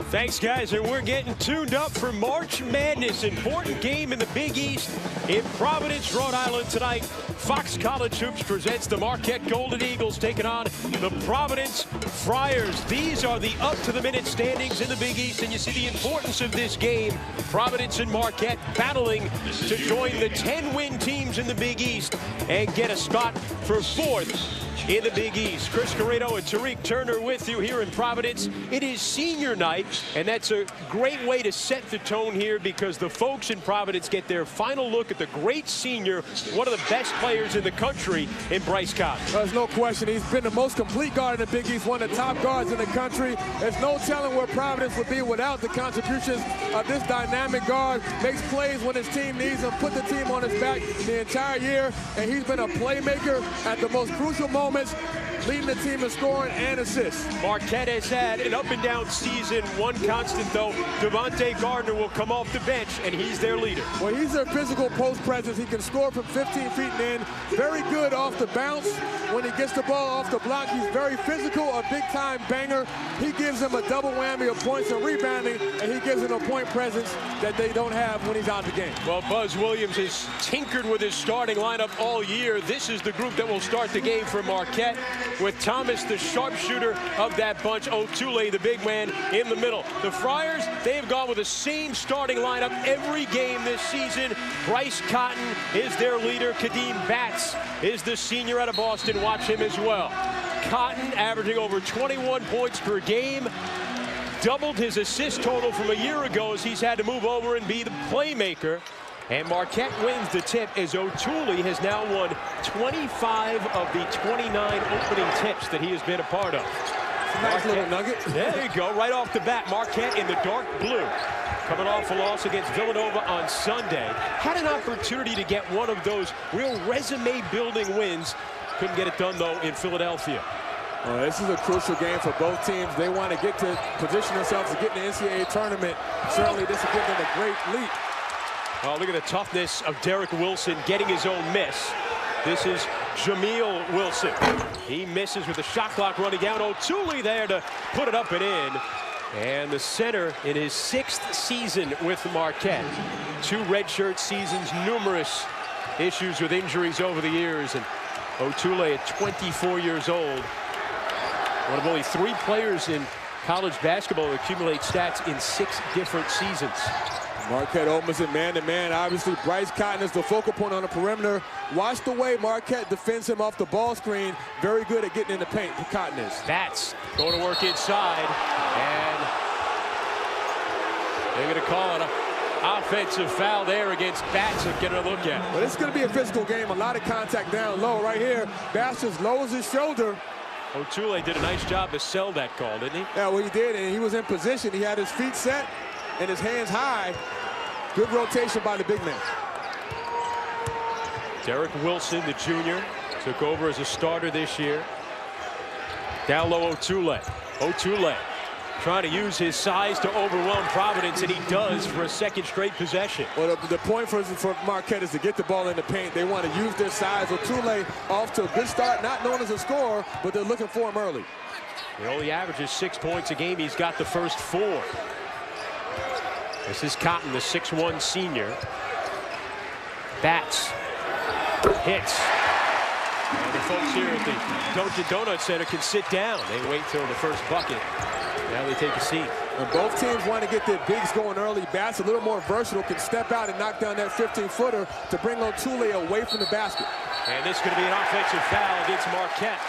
Thanks, guys, and we're getting tuned up for March Madness. Important game in the Big East in Providence, Rhode Island tonight. Fox College Hoops presents the Marquette Golden Eagles taking on the Providence Friars. These are the up-to-the-minute standings in the Big East, and you see the importance of this game. Providence and Marquette battling to join the 10-win teams in the Big East and get a spot for fourth in the Big East. Chris Carreno and Tariq Turner with you here in Providence. It is senior night, and that's a great way to set the tone here because the folks in Providence get their final look at the great senior, one of the best players in the country, in Bryce Cotton. There's no question. He's been the most complete guard in the Big East, one of the top guards in the country. There's no telling where Providence would be without the contributions of this dynamic guard. Makes plays when his team needs him, put the team on his back the entire year, and he's been a playmaker at the most crucial moments, leading the team in scoring and assists. Marquette has had an up-and-down season. One constant, though, Devontae Gardner will come off the bench, and he's their leader. Well, he's their physical post presence. He can score from 15 feet and in. Very good off the bounce. When he gets the ball off the block, he's very physical, a big-time banger. He gives them a double whammy of points and rebounding, and he gives them a point presence that they don't have when he's out of the game. Well, Buzz Williams has tinkered with his starting lineup all year. This is the group that will start the game for Marquette, with Thomas, the sharpshooter of that bunch, Otule, the big man, in the middle. The Friars, they have gone with the same starting lineup every game this season. Bryce Cotton is their leader. Kadeem Batts is the senior out of Boston. Watch him as well. Cotton averaging over 21 points per game. Doubled his assist total from a year ago as he's had to move over and be the playmaker. And Marquette wins the tip as Otule has now won 25 of the 29 opening tips that he has been a part of. Nice little nugget. There you go, right off the bat. Marquette in the dark blue, coming off a loss against Villanova on Sunday. Had an opportunity to get one of those real resume-building wins. Couldn't get it done, though, in Philadelphia. This is a crucial game for both teams. They want to get to position themselves to get in the NCAA tournament. Certainly, this will give them a great leap. Oh, look at the toughness of Derek Wilson getting his own miss. This is Jameel Wilson. He misses with the shot clock running down. Otule there to put it up and in. And the center in his 6th season with Marquette. 2 redshirt seasons, numerous issues with injuries over the years. And Otule at 24 years old. One of only 3 players in college basketball to accumulate stats in 6 different seasons. Marquette opens it man-to-man. Obviously, Bryce Cotton is the focal point on the perimeter. Watch the way Marquette defends him off the ball screen. Very good at getting in the paint, Cotton is. Batts going to work inside, and they're going to call it an offensive foul there against Batts. And get a look at it. But it's going to be a physical game. A lot of contact down low. Right here, Batts just lowers his shoulder. Otule did a nice job to sell that call, didn't he? Yeah, well, he did, and he was in position. He had his feet set and his hands high. Good rotation by the big man. Derek Wilson, the junior, took over as a starter this year. Down low, Otule. Otule trying to use his size to overwhelm Providence, and he does for a 2nd straight possession. Well, the point for Marquette is to get the ball in the paint. They want to use their size. Otule off to a good start, not known as a scorer, but they're looking for him early. He only averages 6 points a game. He's got the first 4. This is Cotton, the 6'1 senior. Batts hits. And the folks here at the Dunkin' Donut Center can sit down. They wait till the first bucket. Now they take a seat. And both teams want to get their bigs going early. Batts a little more versatile, can step out and knock down that 15-footer to bring Otule away from the basket. And this is going to be an offensive foul against Marquette.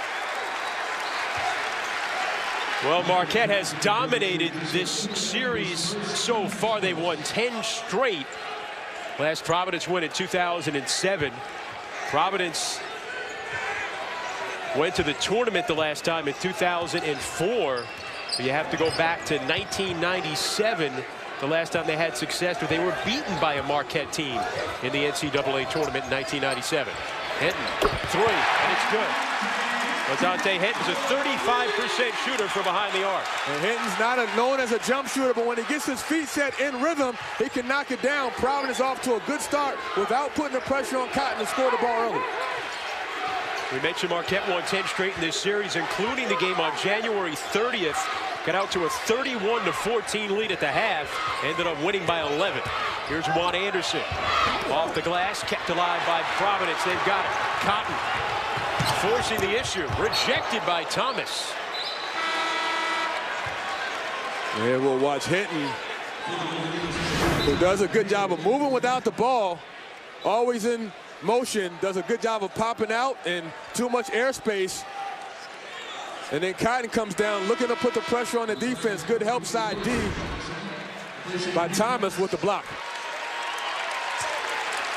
Well, Marquette has dominated this series so far. They've won 10 straight. Last Providence win in 2007. Providence went to the tournament the last time in 2004. You have to go back to 1997, the last time they had success, but they were beaten by a Marquette team in the NCAA tournament in 1997. Hinton, 3, and it's good. Dante Hinton's a 35% shooter from behind the arc. And Hinton's not known as a jump shooter, but when he gets his feet set in rhythm, he can knock it down. Providence off to a good start without putting the pressure on Cotton to score the ball early. We mentioned Marquette won 10 straight in this series, including the game on January 30th got out to a 31-14 lead at the half. Ended up winning by 11. Here's Juan Anderson. Off the glass, kept alive by Providence. They've got it. Cotton forcing the issue. Rejected by Thomas. Yeah, we'll watch Hinton, who does a good job of moving without the ball. Always in motion, does a good job of popping out and too much airspace. And then Cotton comes down looking to put the pressure on the defense. Good help side D by Thomas with the block.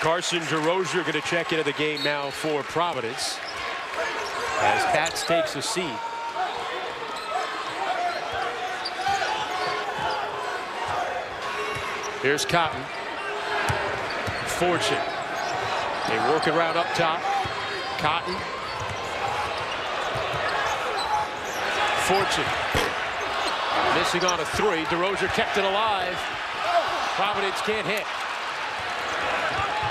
Carson DeRozier going to check into the game now for Providence as Pats takes a seat. Here's Cotton. Fortune. They work around up top. Cotton. Fortune. Missing on a three. DeRozier kept it alive. Providence can't hit.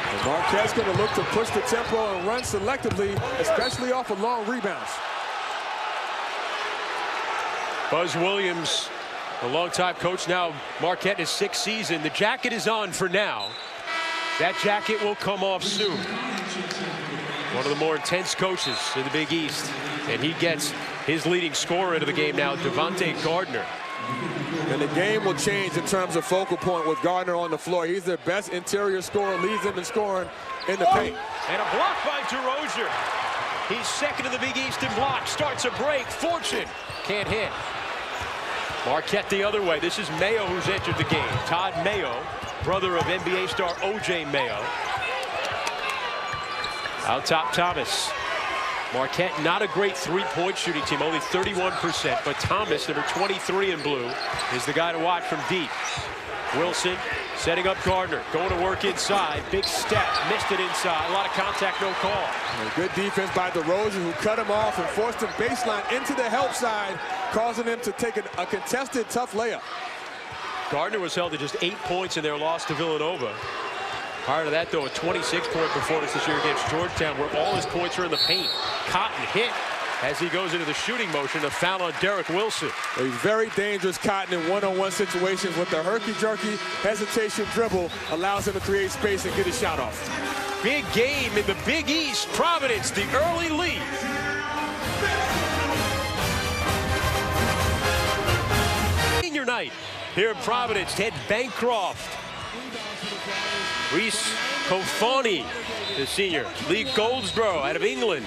And Marquette's going to look to push the tempo and run selectively, especially off of long rebounds. Buzz Williams, a longtime coach, now Marquette in his 6th season. The jacket is on for now. That jacket will come off soon. One of the more intense coaches in the Big East. And he gets his leading scorer into the game now, Devontae Gardner. And the game will change in terms of focal point with Gardner on the floor. He's their best interior scorer, leads them in scoring in the paint. And a block by DeRozier. He's second in the Big East in blocks. Starts a break. Fortune can't hit. Marquette the other way. This is Mayo who's entered the game. Todd Mayo, brother of NBA star O.J. Mayo. Out top, Thomas. Marquette, not a great three-point shooting team, only 31%. But Thomas, number 23 in blue, is the guy to watch from deep. Wilson setting up Gardner, going to work inside. Big step, missed it inside. A lot of contact, no call. And good defense by DeRozier, who cut him off and forced him baseline into the help side, causing him to take a contested, tough layup. Gardner was held to just 8 points in their loss to Villanova. Prior to that, though, a 26-point performance this year against Georgetown, where all his points are in the paint. Cotton hit as he goes into the shooting motion. A foul on Derek Wilson. He's very dangerous, Cotton, in one-on-one situations with the herky-jerky hesitation dribble allows him to create space and get his shot off. Big game in the Big East. Providence, the early lead. Senior night here in Providence. Ted Bancroft. Reese Kofani, the senior. Lee Goldsboro out of England.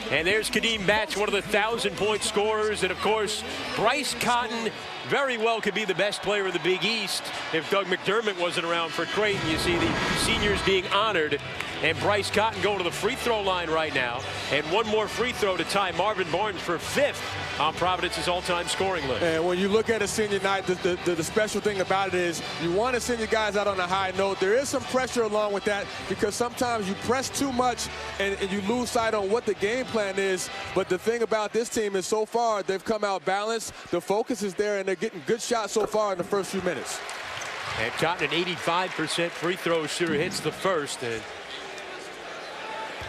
And there's Kadeem Batch, one of the 1,000-point scorers. And, of course, Bryce Cotton very well could be the best player in the Big East if Doug McDermott wasn't around for Creighton. You see the seniors being honored. And Bryce Cotton going to the free throw line right now. And one more free throw to tie Marvin Barnes for 5th on Providence's all-time scoring list. And when you look at a senior night, the special thing about it is you want to send your guys out on a high note. There is some pressure along with that because sometimes you press too much and you lose sight on what the game plan is. But the thing about this team is so far they've come out balanced. The focus is there, and they're getting good shots so far in the first few minutes. And Cotton, an 85% free throw shooter, hits the first.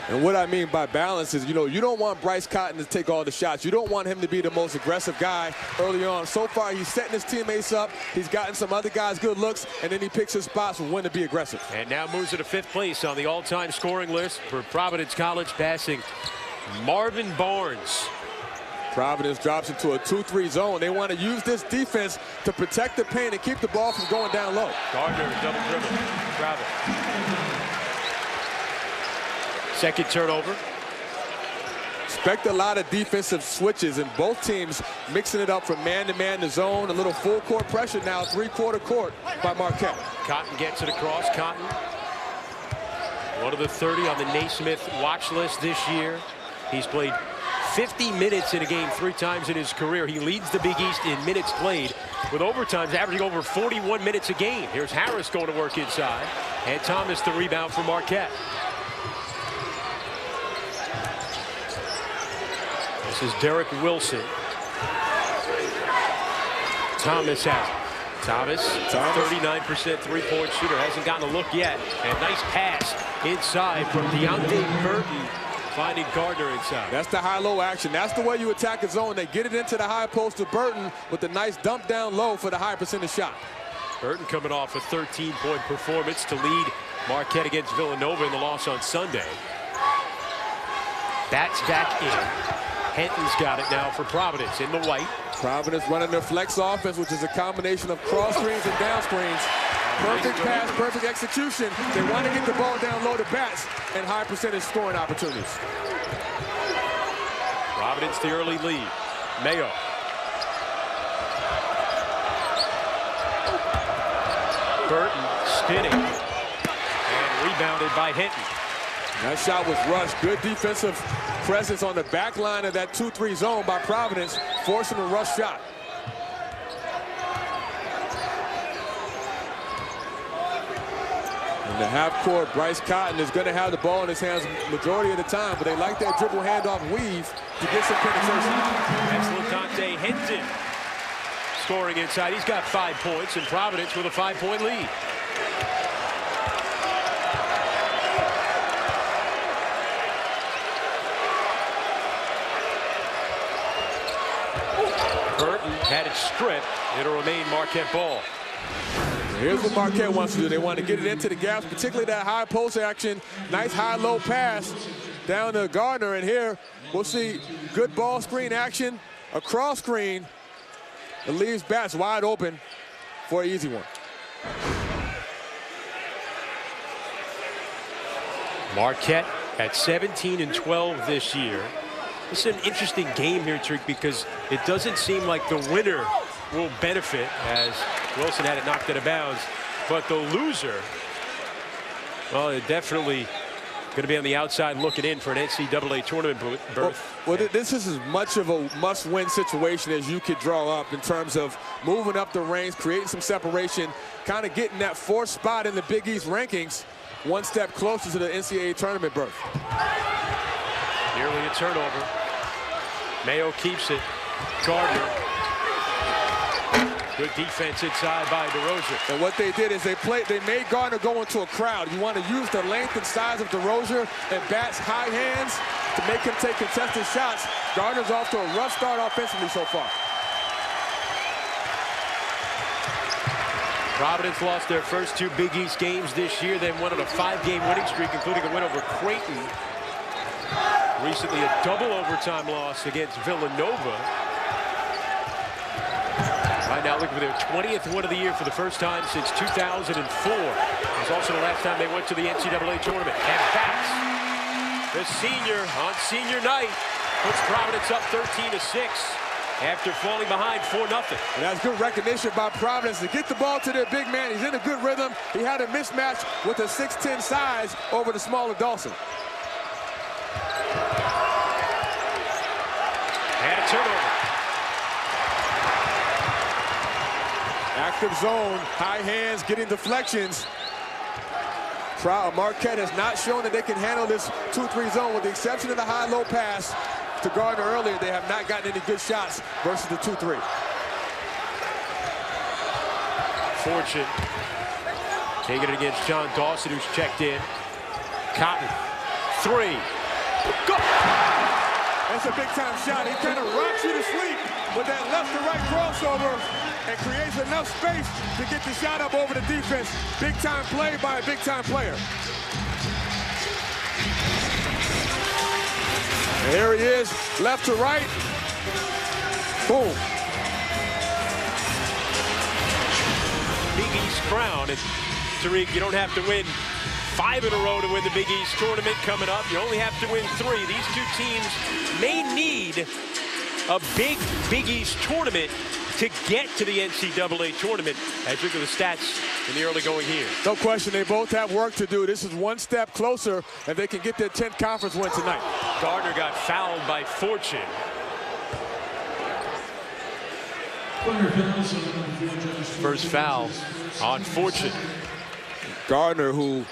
And what I mean by balance is, you know, you don't want Bryce Cotton to take all the shots. You don't want him to be the most aggressive guy early on. So far, he's setting his teammates up. He's gotten some other guys good looks, and then he picks his spots when to be aggressive. And now moves to the 5th place on the all-time scoring list for Providence College, passing Marvin Barnes. Providence drops into a 2-3 zone. They want to use this defense to protect the paint and keep the ball from going down low. Gardner, double dribble, travel. Second turnover. Expect a lot of defensive switches, and both teams mixing it up from man-to-man to zone. A little full-court pressure now, three-quarter court by Marquette. Cotton gets it across. Cotton, one of the 30 on the Naismith watch list this year. He's played 50 minutes in a game 3 times in his career. He leads the Big East in minutes played, with overtimes averaging over 41 minutes a game. Here's Harris going to work inside, and Thomas the rebound for Marquette. This is Derek Wilson. Thomas has it. Thomas, 39% three-point shooter, hasn't gotten a look yet. And nice pass inside from Deontay Burton finding Gardner inside. That's the high-low action. That's the way you attack a zone. They get it into the high post to Burton with a nice dump down low for the high percentage shot. Burton coming off a 13-point performance to lead Marquette against Villanova in the loss on Sunday. Bats back in. Henton's got it now for Providence in the white. Providence running their flex offense, which is a combination of cross screens and down screens. Perfect pass, perfect execution. They want to get the ball down low to Bats and high percentage scoring opportunities. Providence the early lead. Mayo. Burton spinning and rebounded by Hinton. That shot was rushed. Good defensive presence on the back line of that 2-3 zone by Providence, forcing a rush shot. In the half court, Bryce Cotton is going to have the ball in his hands majority of the time, but they like that dribble handoff weave to get some penetration. Excellent Dante Hinton scoring inside. He's got 5 points, and Providence with a 5-point lead. Burton had it stripped. It'll remain Marquette ball. Here's what Marquette wants to do. They want to get it into the gaps, particularly that high post action. Nice high-low pass down to Gardner. And here we'll see good ball screen action, a cross screen. It leaves Bats wide open for an easy one. Marquette at 17-12 this year. This is an interesting game here, Trick, because it doesn't seem like the winner will benefit, as Wilson had it knocked out of bounds. But the loser, well, they're definitely going to be on the outside looking in for an NCAA tournament berth. Well, this is as much of a must-win situation as you could draw up in terms of moving up the ranks, creating some separation, kind of getting that 4th spot in the Big East rankings one step closer to the NCAA tournament berth. Nearly a turnover. Mayo keeps it. Gardner. Good defense inside by DeRozier. And what they did is they made Gardner go into a crowd. You want to use the length and size of DeRozier and Bats' high hands to make him take contested shots. Gardner's off to a rough start offensively so far. Providence lost their first 2 Big East games this year, then went on a 5-game winning streak, including a win over Creighton. Recently a double overtime loss against Villanova. Right now looking for their 20th win of the year for the first time since 2004. It was also the last time they went to the NCAA tournament. And Bats, the senior on senior night, puts Providence up 13-6 after falling behind 4-0. And that's good recognition by Providence to get the ball to their big man. He's in a good rhythm. He had a mismatch with a 6'10" size over the smaller Dawson. And a turnover. Active zone, high hands, getting deflections. Marquette has not shown that they can handle this 2-3 zone, with the exception of the high-low pass to Gardner earlier. They have not gotten any good shots versus the 2-3. Fortune taking it against John Dawson, who's checked in. Cotton, 3. Go! That's a big-time shot. He kind of rocks you to sleep with that left-to-right crossover and creates enough space to get the shot up over the defense. Big-time play by a big-time player. There he is, left to right. Boom. Big East crown. And Tariq, you don't have to win 5 in a row to win the Big East tournament coming up. You only have to win 3. These 2 teams may need a Big East tournament to get to the NCAA tournament, as you look at the stats in the early going here. No question, they both have work to do. This is one step closer, and they can get their 10th conference win tonight. Gardner got fouled by Fortune. First foul on Fortune. Gardner, who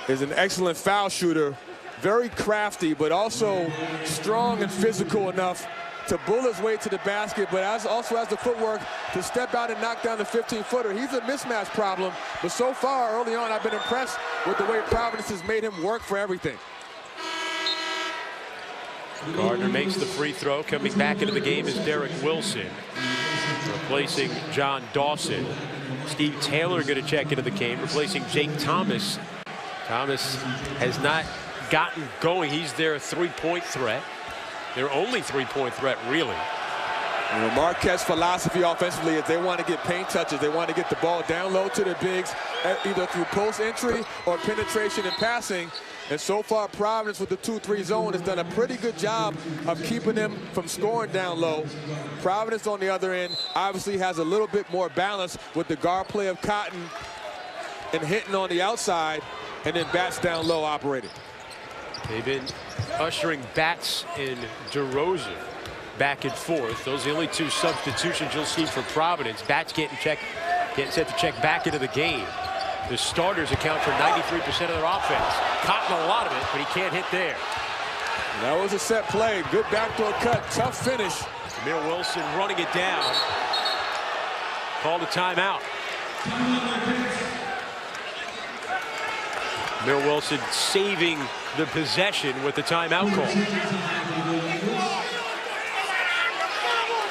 is an excellent foul shooter, very crafty, but also strong and physical enough to bull his way to the basket, but also has the footwork to step out and knock down the 15-footer. He's a mismatch problem, but so far, early on, I've been impressed with the way Providence has made him work for everything. Gardner makes the free throw. Coming back into the game is Derek Wilson, replacing John Dawson. Steve Taylor going to check into the game, replacing Jake Thomas. Thomas has not gotten going. He's their three-point threat. Their only three-point threat, really. You know, Marquette's philosophy offensively is they want to get paint touches. They want to get the ball down low to their bigs, either through post entry or penetration and passing. And so far, Providence with the 2-3 zone has done a pretty good job of keeping them from scoring down low. Providence, on the other end, obviously has a little bit more balance with the guard play of Cotton and hitting on the outside, and then Bats down low operating. They've been ushering Bats and DeRozan back and forth. Those are the only two substitutions you'll see for Providence. Bats getting set to check back into the game. The starters account for 93% of their offense. Cotton a lot of it, but he can't hit there. That was a set play. Good backdoor cut. Tough finish. Jamil Wilson running it down. Called a timeout. Jamil Wilson saving the possession with the timeout call.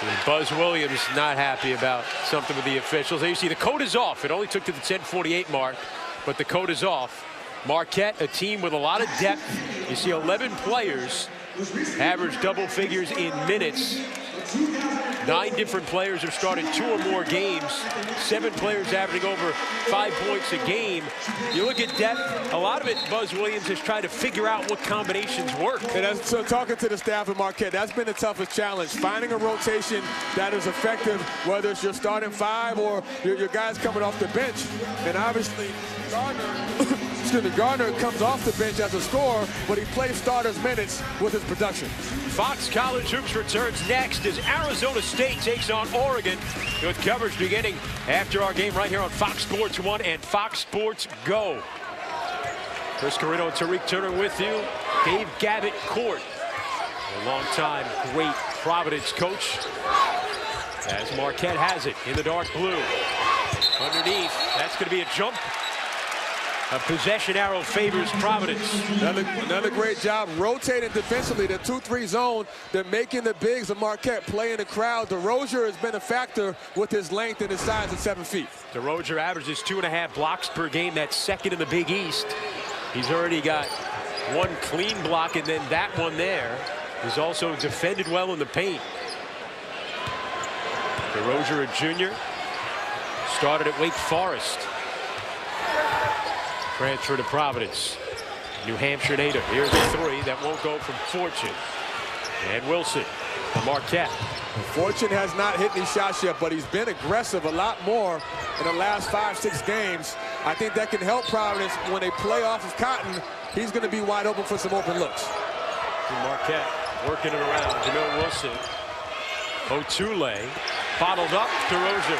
And Buzz Williams not happy about something with the officials. There you see the code is off. It only took to the 10:48 mark, but the code is off. Marquette, a team with a lot of depth. You see 11 players average double figures in minutes. 9 different players have started 2 or more games. 7 players averaging over 5 points a game. You look at depth, a lot of it Buzz Williams has tried to figure out what combinations work. And so talking to the staff at Marquette, that's been the toughest challenge. Finding a rotation that is effective, whether it's your starting 5 or your guys coming off the bench. And obviously, Gardner comes off the bench as a scorer, but he plays starters minutes with his production. Fox College Hoops returns next as Arizona State takes on Oregon, with coverage beginning after our game right here on Fox Sports 1 and Fox Sports Go. Chris Carrino and Tariq Turner with you. Dave Gavitt Court, a longtime great Providence coach, as Marquette has it in the dark blue. Underneath, that's going to be a jump. A possession arrow favors Providence. Another great job rotating defensively. The 2-3 zone, they're making the bigs of Marquette play in the crowd. DeRozan has been a factor with his length and his size at 7 feet. DeRozan averages 2.5 blocks per game. That's second in the Big East. He's already got 1 clean block, and then that one there is also defended well in the paint. DeRozan, a junior, started at Wake Forest. Transfer to Providence. New Hampshire native. Here's a 3 that won't go from Fortune. And Wilson for Marquette. Fortune has not hit any shots yet, but he's been aggressive a lot more in the last 5-6 games. I think that can help Providence when they play off of Cotton. He's going to be wide open for some open looks. Marquette working it around. Jamil Wilson. Otule bottled up. DeRozan.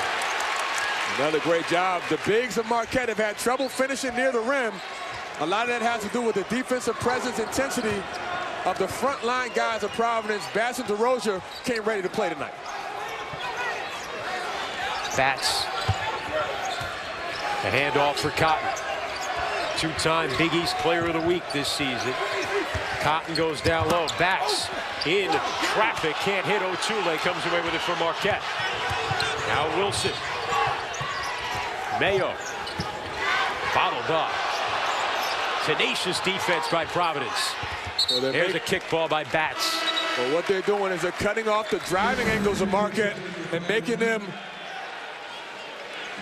Another great job. The bigs of Marquette have had trouble finishing near the rim. A lot of that has to do with the defensive presence, intensity of the front line guys of Providence. Bats and DeRozan came ready to play tonight. Bats. A handoff for Cotton. 2-time Big East Player of the Week this season. Cotton goes down low. Bats in traffic. Can't hit. Otule comes away with it for Marquette. Now Wilson. Mayo, bottled up. Tenacious defense by Providence. Well, there's a kick ball by Bats. Well, what they're doing is they're cutting off the driving angles of Marquette and making them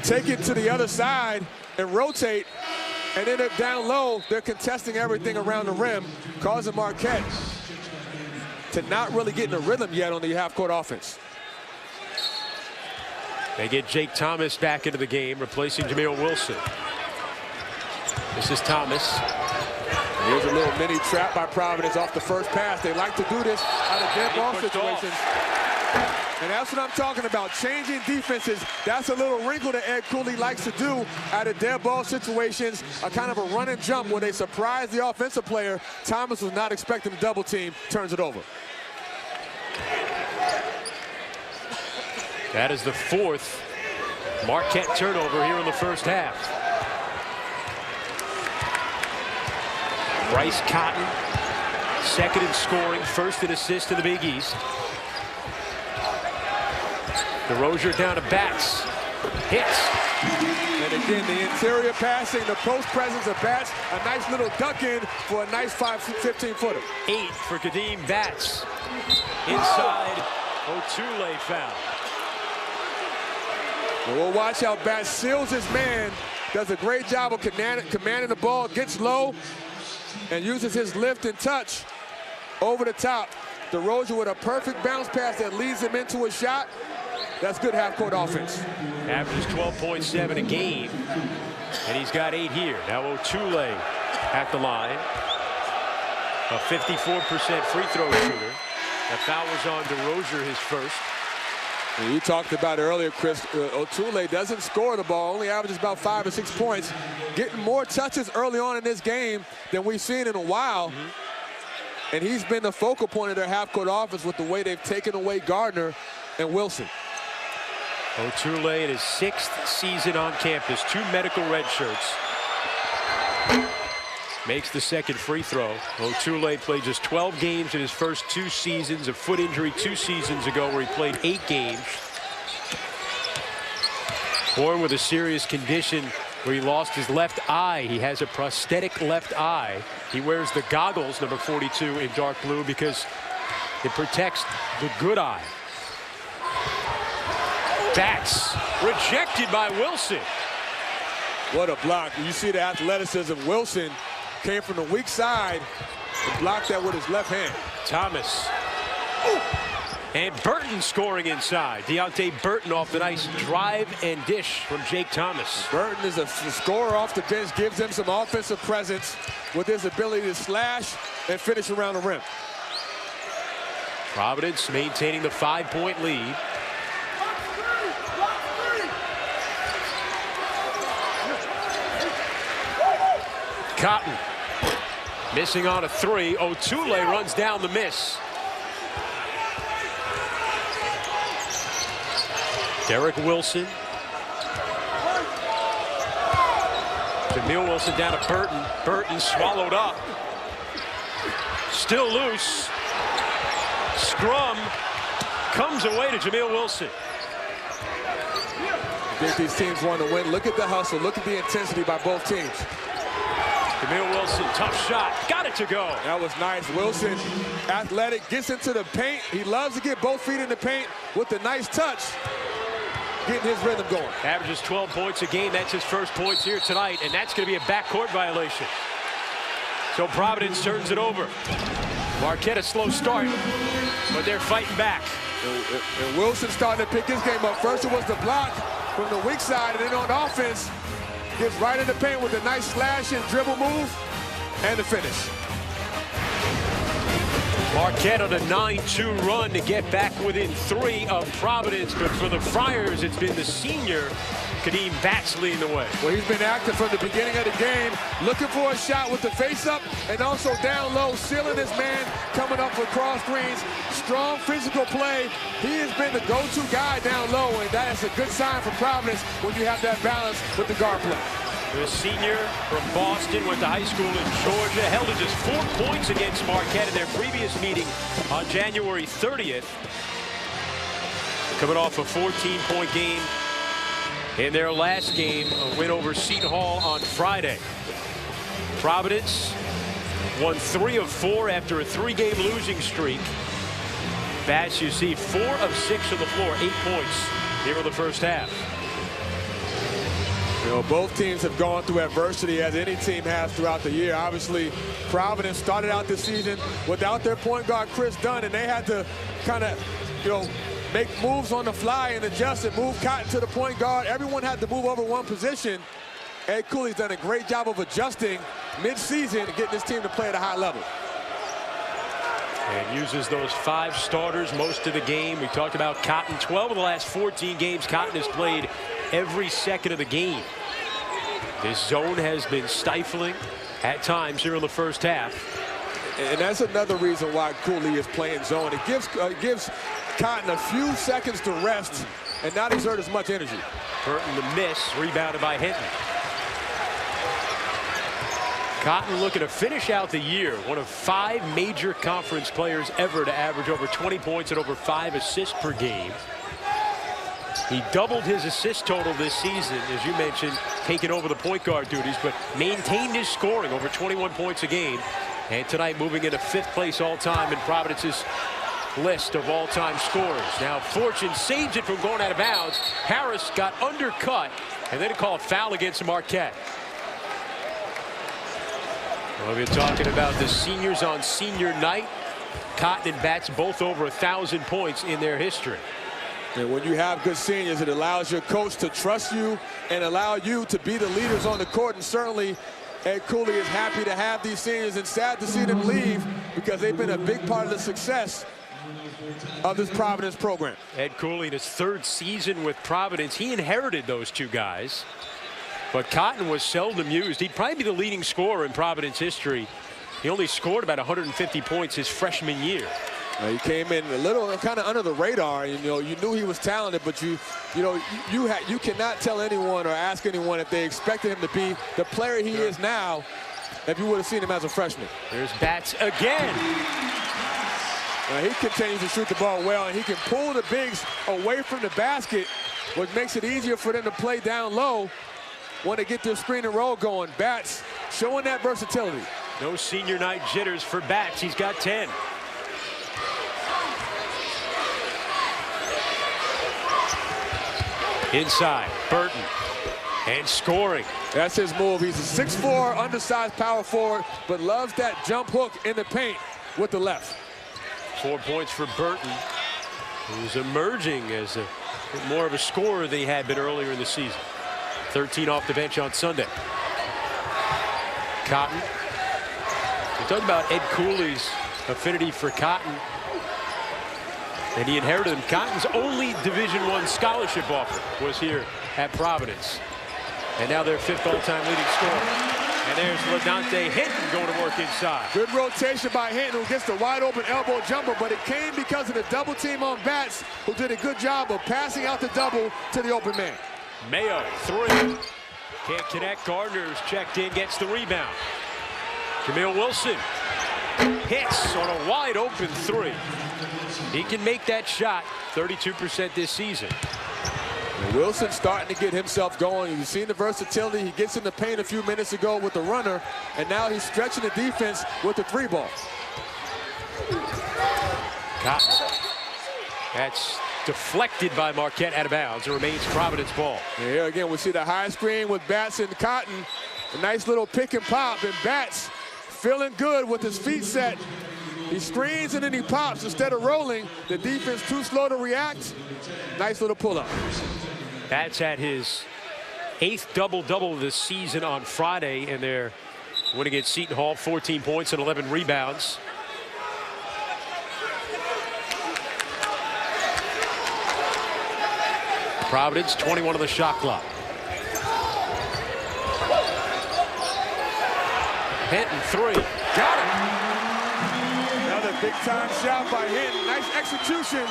take it to the other side and rotate. And then they're down low. They're contesting everything around the rim, causing Marquette to not really get in a rhythm yet on the half-court offense. They get Jake Thomas back into the game, replacing Jamil Wilson. This is Thomas. Here's a little mini trap by Providence off the first pass. They like to do this out of dead ball situations. And that's what I'm talking about, changing defenses. That's a little wrinkle that Ed Cooley likes to do out of dead ball situations, a kind of a run and jump where they surprise the offensive player. Thomas was not expecting to double team, turns it over. That is the 4th Marquette turnover here in the first half. Bryce Cotton Second in scoring, first in assists in the Big East. DeRozier down to Batts. Hits. And again, the interior passing, the post presence of Batts, a nice little duck in for a nice 15-footer. 8 for Kadeem Batts. Inside, Otule foul. We'll watch how Batts seals his man, does a great job of commanding the ball, gets low, and uses his lift and touch over the top. DeRozier with a perfect bounce pass that leads him into a shot. That's good half-court offense. Averages 12.7 a game, and he's got 8 here. Now Otule at the line. A 54% free throw shooter. That foul was on DeRozier, his first. And you talked about earlier, Chris, Otule doesn't score the ball, only averages about 5 or 6 points. Getting more touches early on in this game than we've seen in a while. And he's been the focal point of their half-court offense with the way they've taken away Gardner and Wilson. Otule in his 6th season on campus, 2 medical red shirts. Makes the second free throw. Otule played just 12 games in his first 2 seasons. A foot injury 2 seasons ago where he played 8 games. Born with a serious condition where he lost his left eye. He has a prosthetic left eye. He wears the goggles, number 42 in dark blue, because it protects the good eye. Batts rejected by Wilson. What a block. You see the athleticism. Wilson came from the weak side and blocked that with his left hand. Thomas. Ooh. And Burton scoring inside. Deontay Burton off the nice drive and dish from Jake Thomas. Burton is a scorer off the bench, gives him some offensive presence with his ability to slash and finish around the rim. Providence maintaining the 5-point lead. Cotton missing on a 3. Otule runs down the miss. Derek Wilson. Jamil Wilson down to Burton. Burton swallowed up. Still loose. Scrum comes away to Jamil Wilson. I think these teams want to win. Look at the hustle. Look at the intensity by both teams. Jamil Wilson, tough shot, got it to go. That was nice. Wilson, athletic, gets into the paint. He loves to get both feet in the paint with a nice touch, getting his rhythm going. Averages 12 points a game. That's his first points here tonight, and that's going to be a backcourt violation. So Providence turns it over. Marquette a slow start, but they're fighting back. And Wilson starting to pick his game up. First it was the block from the weak side, and then on offense, gets right in the paint with a nice slash and dribble move and the finish. Marquette on a 9-2 run to get back within 3 of Providence, but for the Friars, it's been the senior Kadeem Batts leading the way. Well, he's been active from the beginning of the game, looking for a shot with the face-up and also down low, sealing his man, coming up for cross screens. Strong physical play. He has been the go-to guy down low, and that is a good sign for Providence when you have that balance with the guard play. The senior from Boston went to high school in Georgia, held to just 4 points against Marquette in their previous meeting on January 30th. Coming off a 14-point game in their last game, a win over Seton Hall on Friday. Providence won 3 of 4 after a 3-game losing streak. Batts, you see, 4 of 6 on the floor, 8 points here in the first half. You know, both teams have gone through adversity, as any team has throughout the year. Obviously, Providence started out this season without their point guard, Chris Dunn, and they had to kind of, you know, make moves on the fly and adjust and move Cotton to the point guard. Everyone had to move over one position. Ed Cooley's done a great job of adjusting mid-season and getting this team to play at a high level. And uses those 5 starters most of the game. We talked about Cotton. 12 of the last 14 games, Cotton has played every second of the game. This zone has been stifling at times here in the first half. And that's another reason why Cooley is playing zone. It gives Cotton a few seconds to rest and not exert as much energy. Burton the miss, rebounded by Hinton. Cotton looking to finish out the year, one of 5 major conference players ever to average over 20 points and over 5 assists per game. He doubled his assist total this season, as you mentioned, taking over the point guard duties, but maintained his scoring over 21 points a game. And tonight moving into 5th place all-time in Providence's list of all-time scorers. Now Fortune saves it from going out of bounds. Harris got undercut, and then a call foul against Marquette. Well, we're talking about the seniors on senior night. Cotton and Batts both over 1,000 points in their history. And when you have good seniors, it allows your coach to trust you and allow you to be the leaders on the court. And certainly Ed Cooley is happy to have these seniors and sad to see them leave because they've been a big part of the success of this Providence program. Ed Cooley in his 3rd season with Providence, he inherited those 2 guys. But Cotton was seldom used. He'd probably be the leading scorer in Providence history. He only scored about 150 points his freshman year. He came in a little kind of under the radar. You knew he was talented, but you cannot tell anyone or ask anyone if they expected him to be the player he is now if you would have seen him as a freshman. There's Batts again. He continues to shoot the ball well, and he can pull the bigs away from the basket, which makes it easier for them to play down low when they get their screen and roll going. Batts showing that versatility. No senior night jitters for Batts. He's got 10. Inside, Burton, and scoring. That's his move. He's a 6'4", undersized power forward, but loves that jump hook in the paint with the left. 4 points for Burton, who's emerging as a bit more of a scorer than he had been earlier in the season. 13 off the bench on Sunday. Cotton. We talked about Ed Cooley's affinity for Cotton, and he inherited him. Cotton's only Division I scholarship offer was here at Providence, and now their 5th all-time leading scorer. And there's LaDonte Hinton going to work inside. Good rotation by Hinton, who gets the wide open elbow jumper, but it came because of the double team on Batts, who did a good job of passing out the double to the open man. Mayo, 3. Can't connect. Gardner's checked in, gets the rebound. Jamil Wilson hits on a wide open 3. He can make that shot, 32% this season. Wilson starting to get himself going. You've seen the versatility. He gets in the paint a few minutes ago with the runner, and now he's stretching the defense with the 3 ball. Cotton. That's deflected by Marquette out of bounds. It remains Providence ball. And here again, we see the high screen with Batts and Cotton. A nice little pick and pop, and Batts feeling good with his feet set. He screens and then he pops instead of rolling. The defense too slow to react. Nice little pull-up. Batts had his 8th double-double of the season on Friday, and they're winning at Seton Hall, 14 points and 11 rebounds. Providence 21 on the shot clock. Hinton 3. Got it. Another big-time shot by Hinton. Nice execution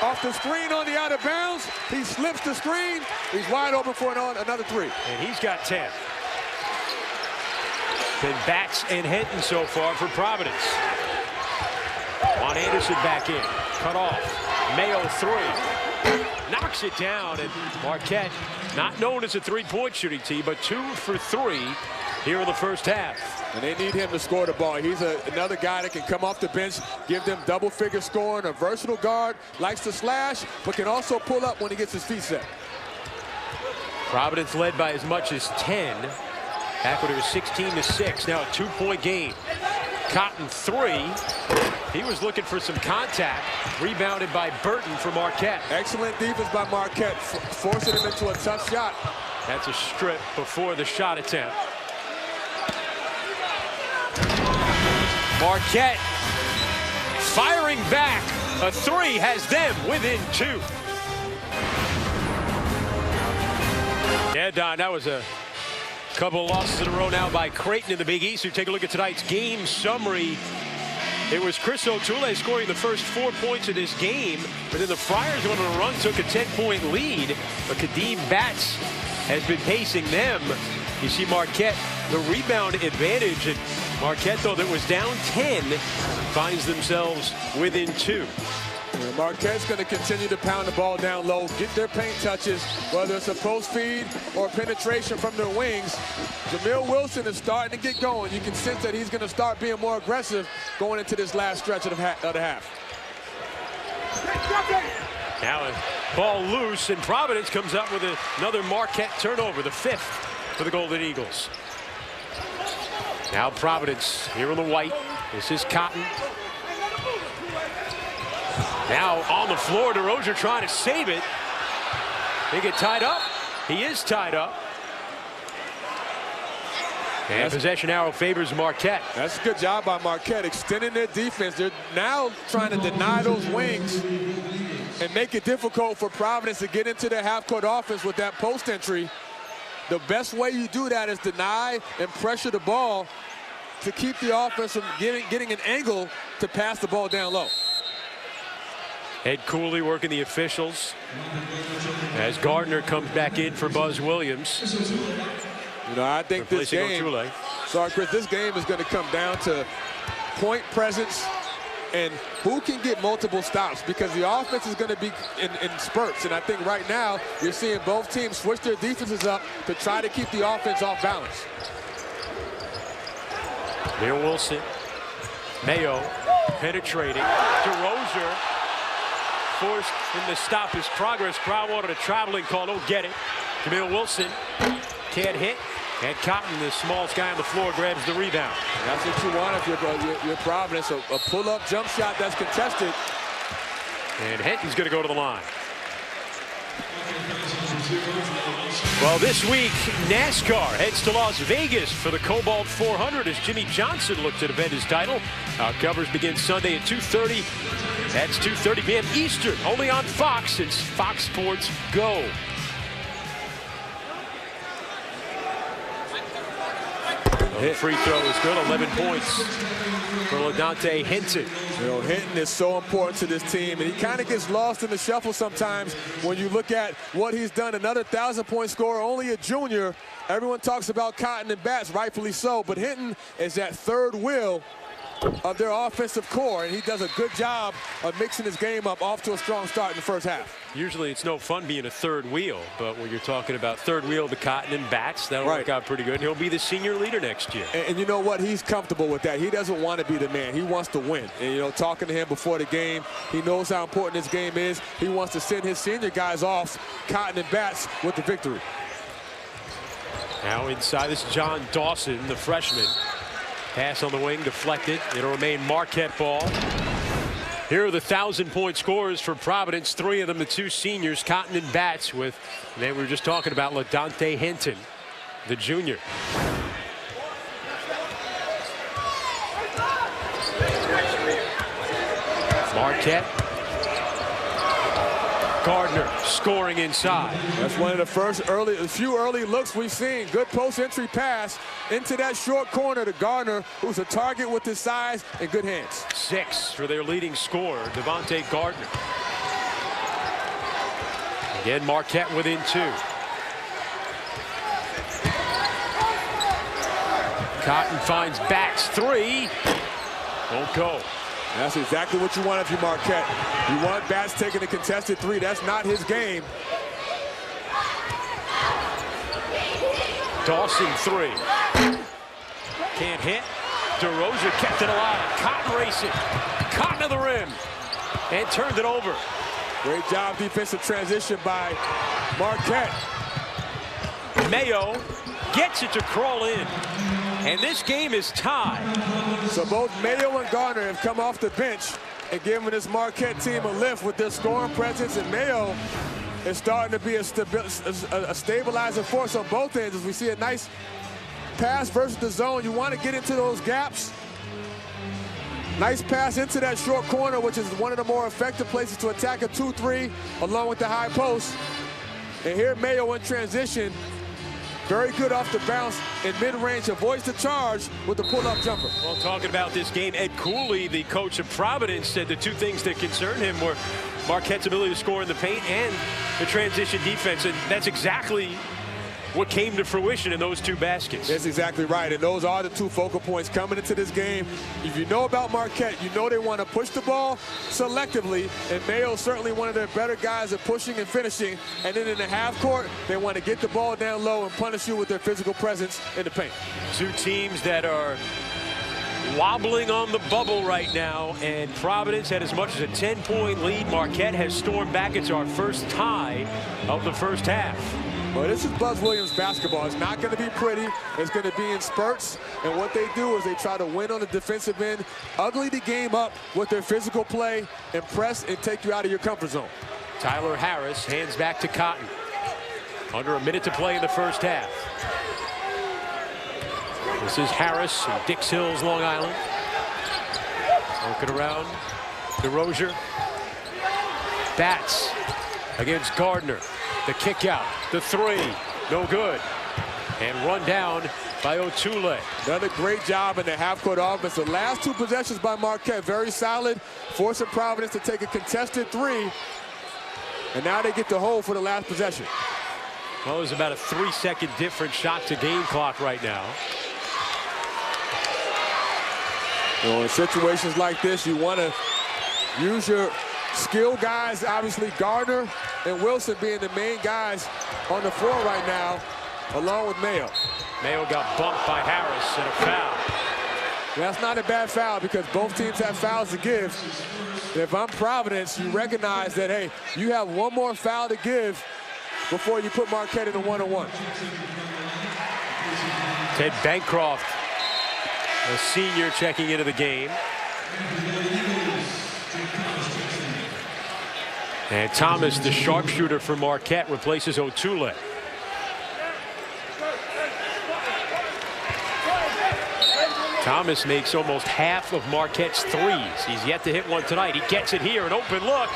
off the screen on the out of bounds. He slips the screen. He's wide open for another 3. And he's got 10. Been Batts and Hinton so far for Providence. Juan Anderson back in. Cut off. Mayo 3. Knocks it down, and Marquette, not known as a 3-point shooting team, but 2 for 3 here in the first half. And they need him to score the ball. He's another guy that can come off the bench, give them double-figure scoring, a versatile guard, likes to slash, but can also pull up when he gets his feet set. Providence led by as much as 10. Back when it was 16-6. Now a 2-point game. Cotton 3. He was looking for some contact. Rebounded by Burton for Marquette. Excellent defense by Marquette, forcing him into a tough shot. That's a strip before the shot attempt. Marquette firing back. A 3 has them within 2. Yeah, Don, that was a couple of losses in a row now by Creighton in the Big East. You take a look at tonight's game summary. It was Chris O'Toole scoring the first 4 points of this game, but then the Friars went on a run, took a 10-point lead. But Kadeem Batts has been pacing them. You see Marquette the rebound advantage. And Marquette, though, that was down 10, finds themselves within 2. Yeah, Marquette's going to continue to pound the ball down low, get their paint touches, whether it's a post feed or penetration from their wings. Jamil Wilson is starting to get going. You can sense that he's going to start being more aggressive going into this last stretch of the half. Now a ball loose, and Providence comes up with another Marquette turnover, the 5th for the Golden Eagles. Now Providence here on the white. This is Cotton. Now on the floor, DeRozier trying to save it. They get tied up. He is tied up. And possession arrow favors Marquette. That's a good job by Marquette, extending their defense. They're now trying to deny those wings and make it difficult for Providence to get into their half-court offense with that post entry. The best way you do that is deny and pressure the ball to keep the offense from getting an angle to pass the ball down low. Ed Cooley working the officials as Gardner comes back in for Buzz Williams. You know, I think this game, sorry, Chris, this game is going to come down to point presence and who can get multiple stops, because the offense is going to be in spurts. And I think right now you're seeing both teams switch their defenses up to try to keep the offense off balance. Here Wilson, Mayo penetrating, DeRozier forced him to stop his progress. Crowd wanted a traveling call, don't get it. Jamil Wilson can't hit, and Cotton, the smallest guy on the floor, grabs the rebound. That's what you want if you're Providence, a pull-up jump shot that's contested. And Henton's going to go to the line. Well, this week, NASCAR heads to Las Vegas for the Cobalt 400 as Jimmy Johnson looks to defend his title. Our coverage begins Sunday at 2:30. That's 2:30 p.m. Eastern, only on Fox, since Fox Sports Go. The free throw is good, 11 points for LaDontae Hinton. You know, Hinton is so important to this team, and he kind of gets lost in the shuffle sometimes when you look at what he's done. Another 1,000-point scorer, only a junior. Everyone talks about Cotton and Batts, rightfully so, but Hinton is that third wheel of their offensive core, and he does a good job of mixing his game up, off to a strong start in the first half. Usually it's no fun being a third wheel, but when you're talking about third wheel to Cotton and Batts, that'll work out pretty good. And he'll be the senior leader next year. And you know what? He's comfortable with that. He doesn't want to be the man. He wants to win. And, you know, talking to him before the game, he knows how important this game is. He wants to send his senior guys off, Cotton and Batts, with the victory. Now inside, this is John Dawson, the freshman. Pass on the wing, deflected. It'll remain Marquette ball. Here are the 1,000-point scorers for Providence. 3 of them, the 2 seniors, Cotton and Batts, with, and then we were just talking about LaDontae Hinton, the junior. Marquette. Gardner scoring inside. That's one of the few early looks we've seen. Good post-entry pass into that short corner to Gardner, who's a target with his size and good hands. 6 for their leading scorer, Devontae Gardner. Again, Marquette within 2. Cotton finds Batts, 3. Won't go. That's exactly what you want if you're Marquette. You want Batts taking a contested 3. That's not his game. Dawson, 3. Can't hit. DeRozier kept it alive. Cotton racing. Cotton to the rim. And turned it over. Great job defensive transition by Marquette. Mayo gets it to crawl in. And this game is tied. So both Mayo and Gardner have come off the bench and given this Marquette team a lift with their scoring presence. And Mayo is starting to be a stabilizing force on both ends as we see a nice pass versus the zone. You want to get into those gaps. Nice pass into that short corner, which is one of the more effective places to attack a 2-3 along with the high post. And here Mayo in transition. Very good off the bounce in mid-range, avoids the charge with the pull-up jumper. Well, talking about this game, Ed Cooley, the coach of Providence, said the 2 things that concern him were Marquette's ability to score in the paint and the transition defense. And that's exactly what came to fruition in those two baskets. That's exactly right, and those are the two focal points coming into this game. If you know about Marquette, you know they want to push the ball selectively, and Mayo's certainly one of their better guys at pushing and finishing. And then in the half court, they want to get the ball down low and punish you with their physical presence in the paint. Two teams that are wobbling on the bubble right now, and Providence had as much as a 10-point lead. Marquette has stormed back. It's our first tie of the first half. Well, this is Buzz Williams basketball. It's not going to be pretty. It's going to be in spurts. And what they do is they try to win on the defensive end, ugly the game up with their physical play, and press and take you out of your comfort zone. Tyler Harris hands back to Cotton. Under a minute to play in the first half. This is Harris from Dix Hills, Long Island. Working around. DeRozier. Bats against Gardner. The kick out. The three. No good. And run down by Otule. Another great job in the half-court offense. The last two possessions by Marquette, very solid. Forcing Providence to take a contested three. And now they get the hold for the last possession. Well, there's about a 3-second difference shot to game clock right now. You know, in situations like this, you want to use your skill guys, obviously Gardner and Wilson being the main guys on the floor right now, along with Mayo. Mayo got bumped by Harris and a foul. That's not a bad foul because both teams have fouls to give. If I'm Providence, you recognize that, hey, you have one more foul to give before you put Marquette in a one-on-one. Ted Bancroft, a senior, checking into the game. And Thomas, the sharpshooter for Marquette, replaces Otule. Thomas makes almost half of Marquette's threes. He's yet to hit one tonight. He gets it here, an open look,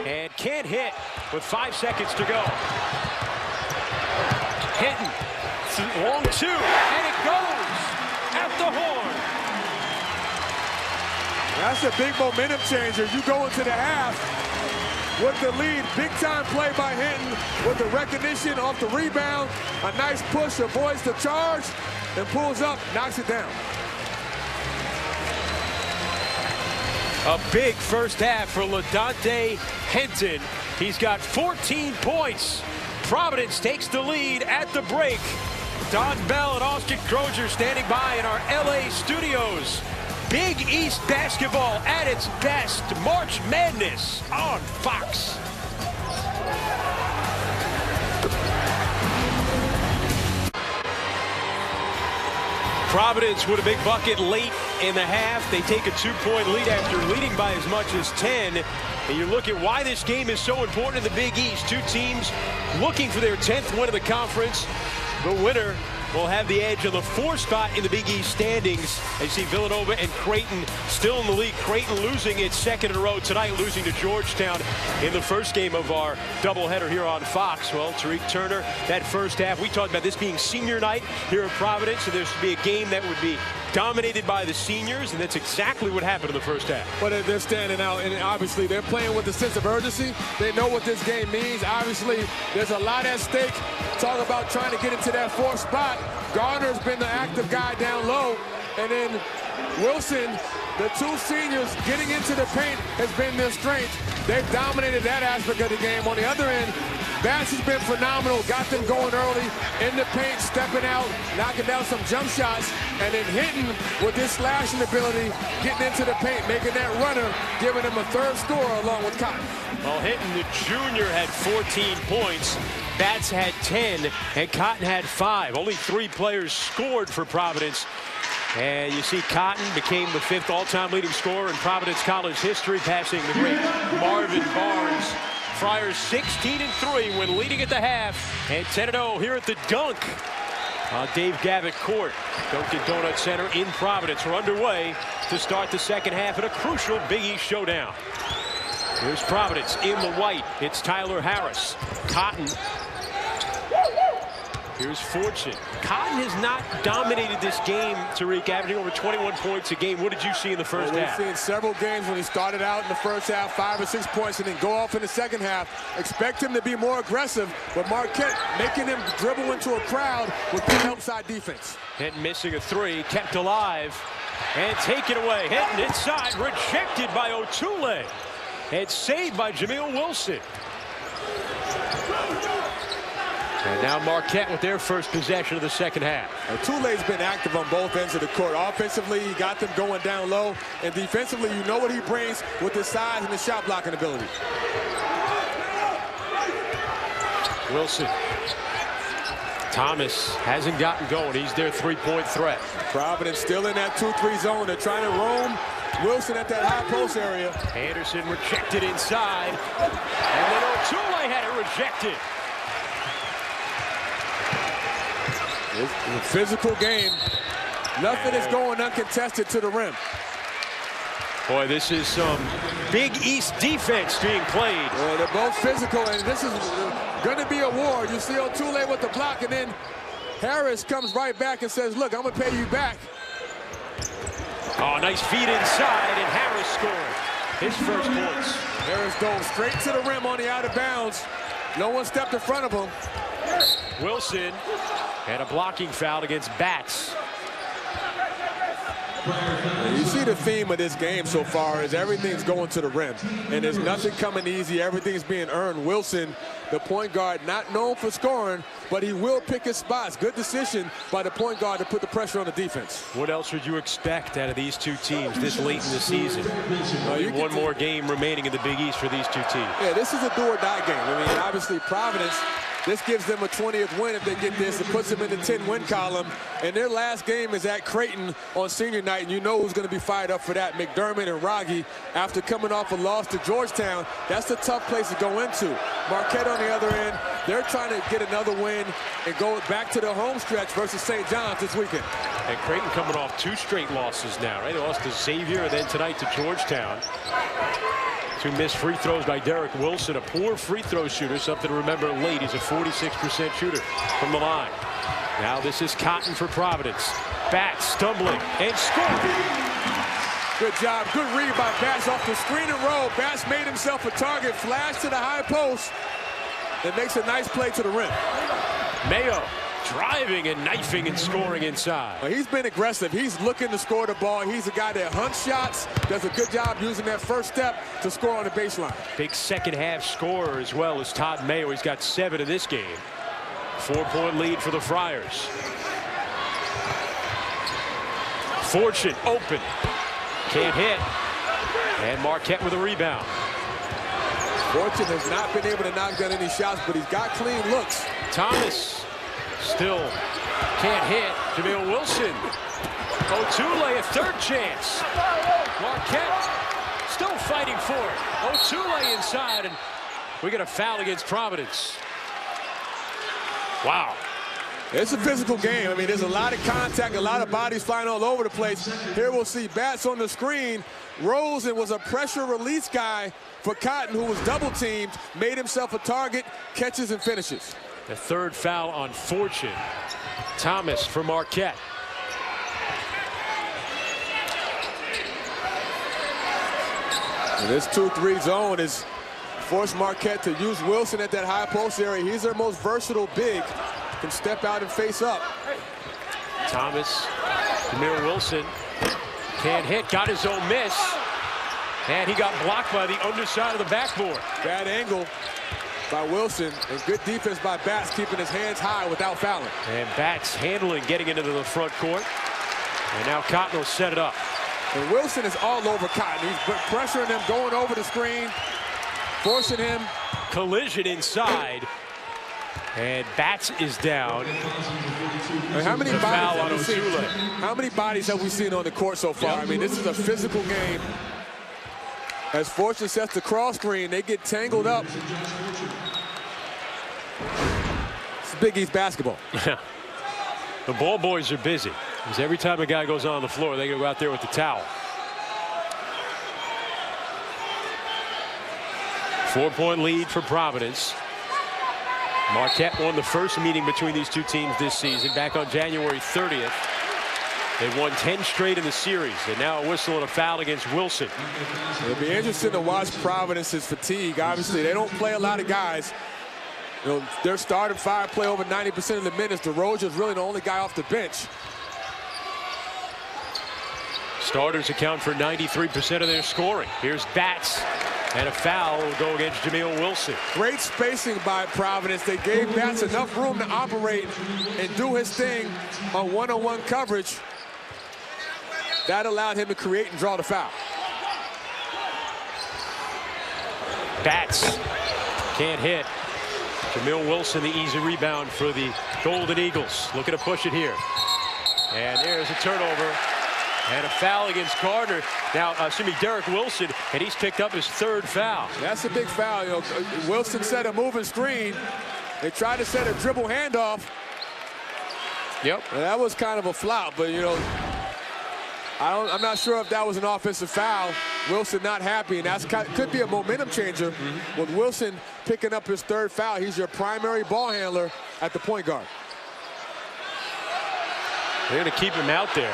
and can't hit with 5 seconds to go. Hinton, long two, and it goes at the horn. That's a big momentum changer. You go into the half with the lead. Big time play by Hinton with the recognition off the rebound. A nice push, avoids the charge, and pulls up, knocks it down. A big first half for LaDontae Hinton. He's got 14 points. Providence takes the lead at the break. Don Bell and Austin Crozier standing by in our LA studios. Big East basketball at its best. March Madness on Fox. Providence with a big bucket late in the half. They take a 2-point lead after leading by as much as 10. And you look at why this game is so important in the Big East. Two teams looking for their 10th win of the conference. The winner will have the edge on the 4th spot in the Big East standings. As you see Villanova and Creighton still in the lead. Creighton losing its second in a row tonight, losing to Georgetown in the first game of our doubleheader here on Fox. Well, Tariq Turner, that first half, we talked about this being senior night here in Providence, so there should be a game that would be dominated by the seniors, and that's exactly what happened in the first half. But they're standing out, and obviously they're playing with a sense of urgency. They know what this game means. Obviously, there's a lot at stake. Talk about trying to get into that 4th spot. Gardner's been the active guy down low, and then Wilson, the two seniors getting into the paint has been their strength. They've dominated that aspect of the game. On the other end, Bass has been phenomenal, got them going early, in the paint, stepping out, knocking down some jump shots, and then hitting with his slashing ability, getting into the paint, making that runner, giving him a 3rd score along with Cotton. Well, Hinton, the junior, had 14 points. Bats had 10, and Cotton had 5. Only 3 players scored for Providence. And you see Cotton became the 5th all-time leading scorer in Providence College history, passing the great Marvin Barnes. Friars 16-3 when leading at the half, and 10-0 here at the Dunk. Dave Gavitt Court, Dunkin' Donut Center in Providence. We're underway to start the second half in a crucial Big East showdown. Here's Providence in the white. It's Tyler Harris. Cotton. Here's Fortune. Cotton has not dominated this game, Tariq, averaging over 21 points a game. What did you see in the first half? We've seen several games when he started out in the first half, 5 or 6 points, and then go off in the second half. Expect him to be more aggressive, but Marquette making him dribble into a crowd with good outside defense. Hinton missing a three, kept alive, and taken away. Hinton inside, rejected by Otule. And saved by Jameel Wilson. And now Marquette with their first possession of the second half. Tule's been active on both ends of the court. Offensively, he got them going down low. And defensively, you know what he brings with his size and his shot blocking ability. Wilson. Thomas hasn't gotten going. He's their three-point threat. Providence still in that 2-3 zone. They're trying to roam Wilson at that high post area. Anderson rejected inside. And then Otule had it rejected. It's a physical game. Nothing is going uncontested to the rim. Boy, this is some Big East defense being played. Well, they're both physical, and this is going to be a war. You see Otule with the block, and then Harris comes right back and says, look, I'm going to pay you back. Oh, nice feed inside, and Harris scored his first points. Harris goes straight to the rim on the out of bounds. No one stepped in front of him. Wilson had a blocking foul against Batts. You see the theme of this game so far is everything's going to the rim. And there's nothing coming easy. Everything's being earned. Wilson, the point guard, not known for scoring, but he will pick his spots. Good decision by the point guard to put the pressure on the defense. What else would you expect out of these two teams this late in the season? One more game remaining in the Big East for these two teams. Yeah, this is a do-or-die game. I mean, obviously, Providence, this gives them a 20th win if they get this. It puts them in the 10-win column. And their last game is at Creighton on senior night, and you know who's going to be fired up for that. McDermott and Raggi, after coming off a loss to Georgetown, that's a tough place to go into. Marquette on the other end, they're trying to get another win and go back to the home stretch versus St. John's this weekend. And Creighton coming off 2 straight losses now, right? They lost to Xavier and then tonight to Georgetown. 2 missed free throws by Derek Wilson, a poor free throw shooter, something to remember late. He's a 46% shooter from the line. Now this is Cotton for Providence. Batts stumbling and scoring. Good job, good read by Batts off the screen and roll. Batts made himself a target, flash to the high post, and makes a nice play to the rim. Mayo driving and knifing and scoring inside. Well, he's been aggressive. He's looking to score the ball. He's a guy that hunts shots, does a good job using that first step to score on the baseline. Big second half scorer as well as Todd Mayo. He's got 7 in this game. 4-point lead for the Friars. Fortune open. Can't hit. And Marquette with a rebound. Fortune has not been able to knock down any shots, but he's got clean looks. Thomas still can't hit. Jameel Wilson. Otule, a third chance. Marquette still fighting for it. Otule inside, and we get a foul against Providence. Wow. It's a physical game. I mean, there's a lot of contact, a lot of bodies flying all over the place. Here we'll see Batts on the screen. Rosen was a pressure release guy for Cotton, who was double teamed, made himself a target, catches and finishes. The third foul on Fortune. Thomas for Marquette. And this 2-3 zone is forced Marquette to use Wilson at that high post area. He's their most versatile big. Can step out and face up. Thomas, Jameel Wilson can't hit, got his own miss. And he got blocked by the underside of the backboard. Bad angle by Wilson, and good defense by Batts, keeping his hands high without fouling. And Batts handling, getting into the front court. And now Cotton will set it up. And Wilson is all over Cotton. He's pressuring him, going over the screen, forcing him. Collision inside. And Batts is down. And how many bodies have we seen on the court so far? I mean, this is a physical game. As Fortune sets the cross screen, they get tangled up. It's Big East basketball. The ball boys are busy, because every time a guy goes on the floor, they go out there with the towel. 4-point lead for Providence. Marquette won the first meeting between these two teams this season back on January 30th. They won 10 straight in the series, and now a whistle and a foul against Wilson. It'll be interesting to watch Providence's fatigue. Obviously, they don't play a lot of guys. You know, their starting five play over 90% of the minutes. DeRozier's really the only guy off the bench. Starters account for 93% of their scoring. Here's Batts, and a foul will go against Jameel Wilson. Great spacing by Providence. They gave Batts enough room to operate and do his thing on one-on-one coverage. That allowed him to create and draw the foul. Batts can't hit. Jameel Wilson, the easy rebound for the Golden Eagles. Looking to push it here. And there's a turnover. And a foul against Gardner. Now, Derek Wilson, and he's picked up his third foul. That's a big foul. You know, Wilson set a moving screen. They tried to set a dribble handoff. Yep. And that was kind of a flop, but, you know, I'm not sure if that was an offensive foul. Wilson not happy, and that could be a momentum changer. With Wilson picking up his third foul, he's your primary ball handler at the point guard. They're going to keep him out there.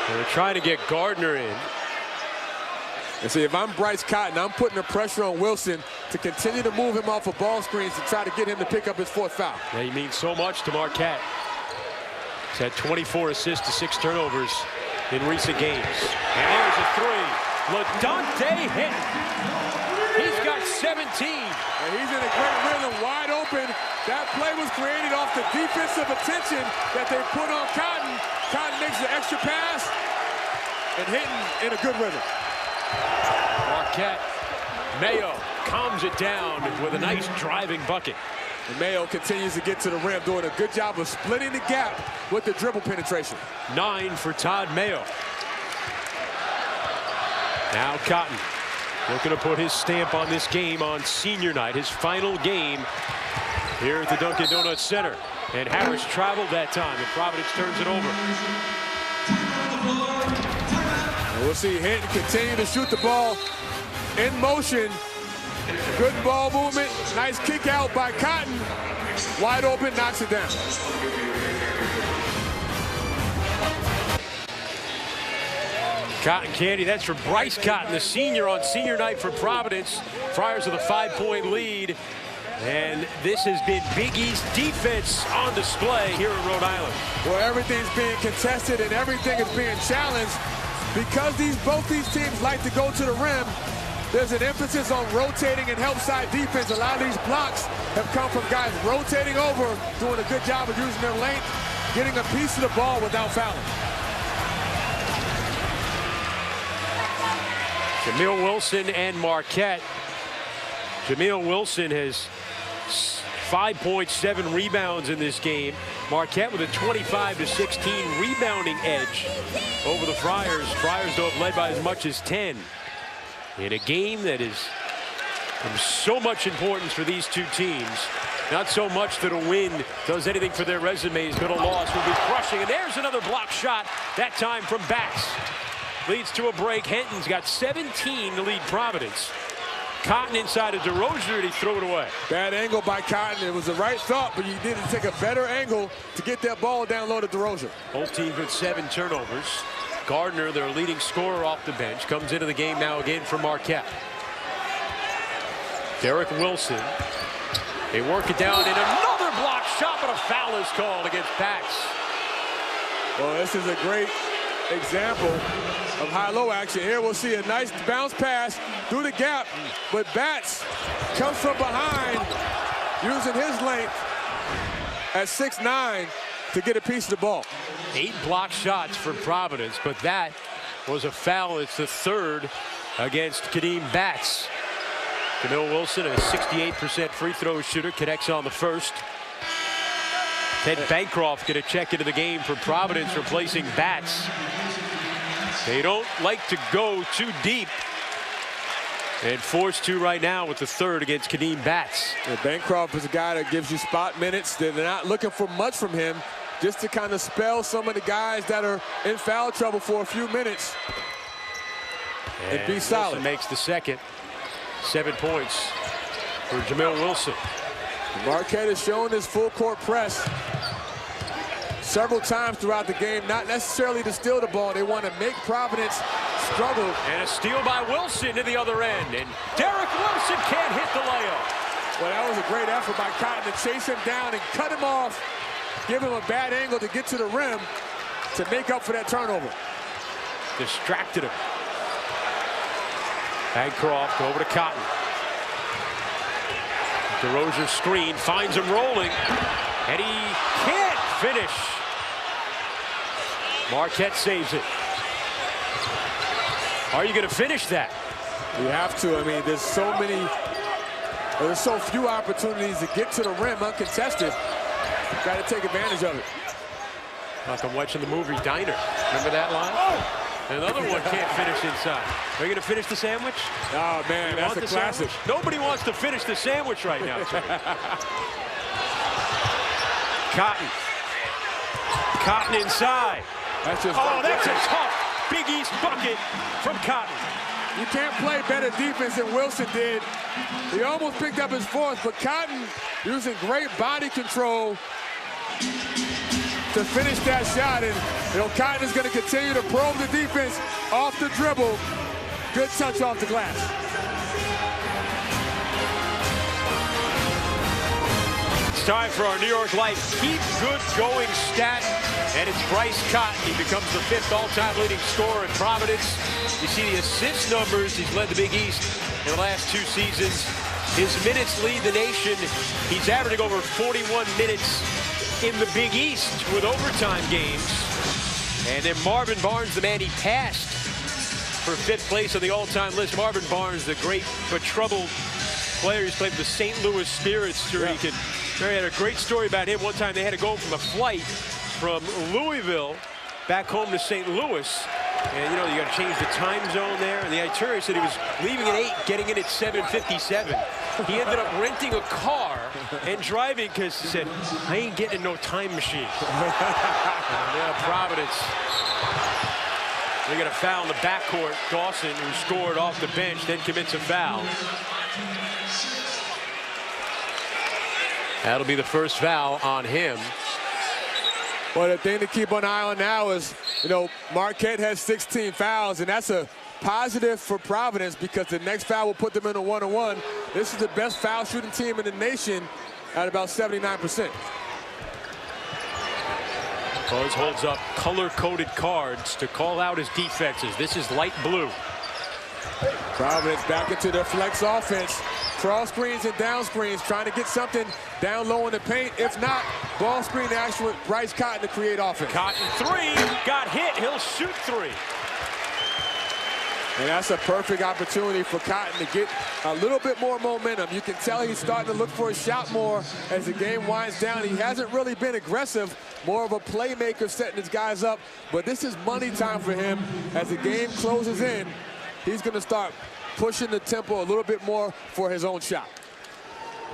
They're trying to get Gardner in. And see, if I'm Bryce Cotton, I'm putting the pressure on Wilson to continue to move him off of ball screens to try to get him to pick up his fourth foul. They mean so much to Marquette. He's had 24 assists to 6 turnovers in recent games. And there's a three. LaDonte Hinton. He's got 17. And he's in a great rhythm, wide open. That play was created off the defensive attention that they put on Cotton. Cotton makes the extra pass, and Hinton in a good rhythm. Marquette. Mayo calms it down with a nice driving bucket. And Mayo continues to get to the rim, doing a good job of splitting the gap with the dribble penetration. 9 for Todd Mayo. Now Cotton looking to put his stamp on this game on senior night, his final game here at the Dunkin' Donuts Center. And Harris traveled that time, and Providence turns it over. And we'll see Hinton continue to shoot the ball in motion. Good ball movement, nice kick out by Cotton. Wide open, knocks it down. Cotton candy, that's for Bryce Cotton, the senior on senior night for Providence. Friars with a 5-point lead. And this has been Big East defense on display here in Rhode Island. Where everything's being contested and everything is being challenged. Because both these teams like to go to the rim, there's an emphasis on rotating and help side defense. A lot of these blocks have come from guys rotating over, doing a good job of using their length, getting a piece of the ball without fouling. Jameel Wilson and Marquette. Jameel Wilson has 5.7 rebounds in this game. Marquette with a 25-16 rebounding edge over the Friars. Friars, though, have led by as much as 10. In a game that is of so much importance for these two teams. Not so much that a win does anything for their resumes, but a loss will be crushing. And there's another block shot, that time from Batts. Leads to a break. Hinton's got 17 to lead Providence. Cotton inside of DeRozier, and he threw it away. Bad angle by Cotton. It was the right thought, but you needed to take a better angle to get that ball down low to DeRozier. Both teams with 7 turnovers. Gardner, their leading scorer off the bench, comes into the game now again for Marquette. Derek Wilson. They work it down, and another block shot, but a foul is called against Batts. Well, this is a great example of high-low action. Here we'll see a nice bounce pass through the gap, but Batts comes from behind using his length at 6'9" to get a piece of the ball. 8 block shots for Providence, but that was a foul. It's the third against Kadeem Batts. Jameel Wilson, a 68% free throw shooter, connects on the first. Ted Bancroft going to check into the game for Providence, replacing Batts. They don't like to go too deep, and forced to right now with the third against Kadeem Batts. Yeah, Bancroft is a guy that gives you spot minutes. They're not looking for much from him, just to kind of spell some of the guys that are in foul trouble for a few minutes and be solid. Wilson makes the second. 7 points for Jamil Wilson. Marquette has shown his full court press several times throughout the game, not necessarily to steal the ball. They want to make Providence struggle. And a steal by Wilson to the other end. And Derek Wilson can't hit the layup. Well, that was a great effort by Cotton to chase him down and cut him off, give him a bad angle to get to the rim to make up for that turnover. Distracted him. Bancroft over to Cotton. DeRozier's screen finds him rolling, and he can't finish. Marquette saves it. Are you going to finish that? You have to. I mean, there's so few opportunities to get to the rim uncontested. You've got to take advantage of it. Like I'm watching the movie Diner. Remember that line? Oh! Another one can't finish inside. Are you going to finish the sandwich? Oh, man, that's a classic. Sandwich? Nobody wants to finish the sandwich right now. Cotton. Cotton inside. That's just that's a tough Big East bucket from Cotton. You can't play better defense than Wilson did. He almost picked up his fourth, but Cotton using great body control to finish that shot. And, Cotton is going to continue to probe the defense off the dribble. Good touch off the glass. It's time for our New York Life Keep Good Going stat. And it's Bryce Cotton. He becomes the 5th all-time leading scorer in Providence. You see the assist numbers. He's led the Big East in the last 2 seasons. His minutes lead the nation. He's averaging over 41 minutes in the Big East with overtime games. And then Marvin Barnes, the man he passed for 5th place on the all-time list. Marvin Barnes, the great but troubled player. He's played with the St. Louis Spirits. They had a great story about him. One time they had to go from a flight from Louisville back home to St. Louis. And, you got to change the time zone there. And the itinerary said he was leaving at 8, getting in at 7:57. He ended up renting a car and driving because he said, I ain't getting in no time machine. Providence. They got a foul in the backcourt. Dawson, who scored off the bench, then commits a foul. That'll be the first foul on him. Well, the thing to keep an eye on now is, Marquette has 16 fouls, and that's a positive for Providence because the next foul will put them in a 1-on-1. This is the best foul shooting team in the nation at about 79%. Buzz holds up color-coded cards to call out his defenses. This is light blue. Providence back into their flex offense. Cross screens and down screens, trying to get something down low in the paint. If not, ball screen action with Bryce Cotton to create offense. Cotton 3, got hit, he'll shoot 3. And that's a perfect opportunity for Cotton to get a little bit more momentum. You can tell he's starting to look for a shot more as the game winds down. He hasn't really been aggressive, more of a playmaker setting his guys up. But this is money time for him as the game closes in. He's going to start pushing the tempo a little bit more for his own shot.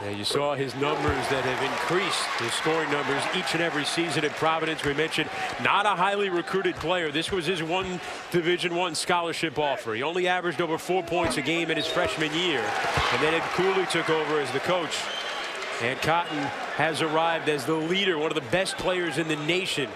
Yeah, you saw his numbers that have increased, his scoring numbers each and every season at Providence. We mentioned not a highly recruited player. This was his one Division I scholarship offer. He only averaged over 4 points a game in his freshman year. And then Ed Cooley took over as the coach. And Cotton has arrived as the leader, one of the best players in the nation.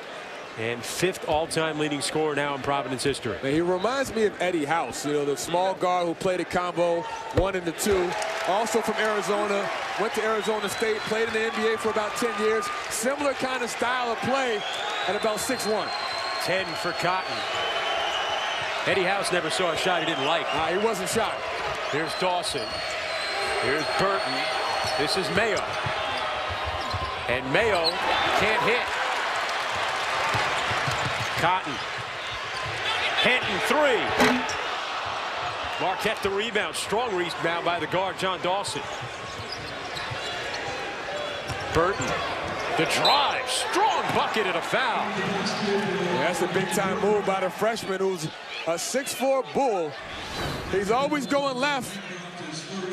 And 5th all-time leading scorer now in Providence history. Now, he reminds me of Eddie House, the small guard who played a combo 1 and 2. Also from Arizona, went to Arizona State, played in the NBA for about 10 years. Similar kind of style of play at about 6'1". 10 for Cotton. Eddie House never saw a shot he didn't like. He wasn't shot. Here's Dawson. Here's Burton. This is Mayo. And Mayo can't hit. Cotton. Hinton 3. Marquette the rebound. Strong rebound by the guard, John Dawson. Burton. The drive. Strong bucket and a foul. Yeah, that's a big-time move by the freshman who's a 6'4" bull. He's always going left.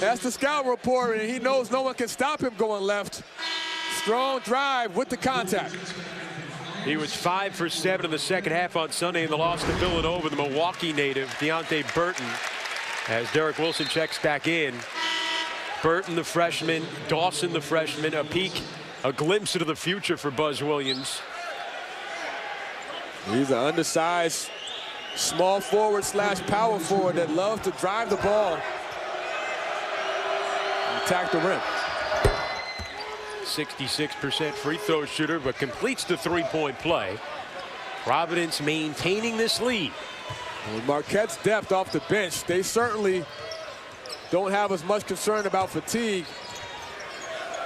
That's the scout report, and he knows no one can stop him going left. Strong drive with the contact. He was 5 for 7 in the second half on Sunday in the loss to Villanova. The Milwaukee native, Deontay Burton, as Derek Wilson checks back in. Burton, the freshman, Dawson, the freshman, a peek, a glimpse into the future for Buzz Williams. He's an undersized small forward slash power forward that loves to drive the ball and attack the rim. 66% free throw shooter, but completes the three-point play. Providence maintaining this lead. With Marquette's depth off the bench, they certainly don't have as much concern about fatigue.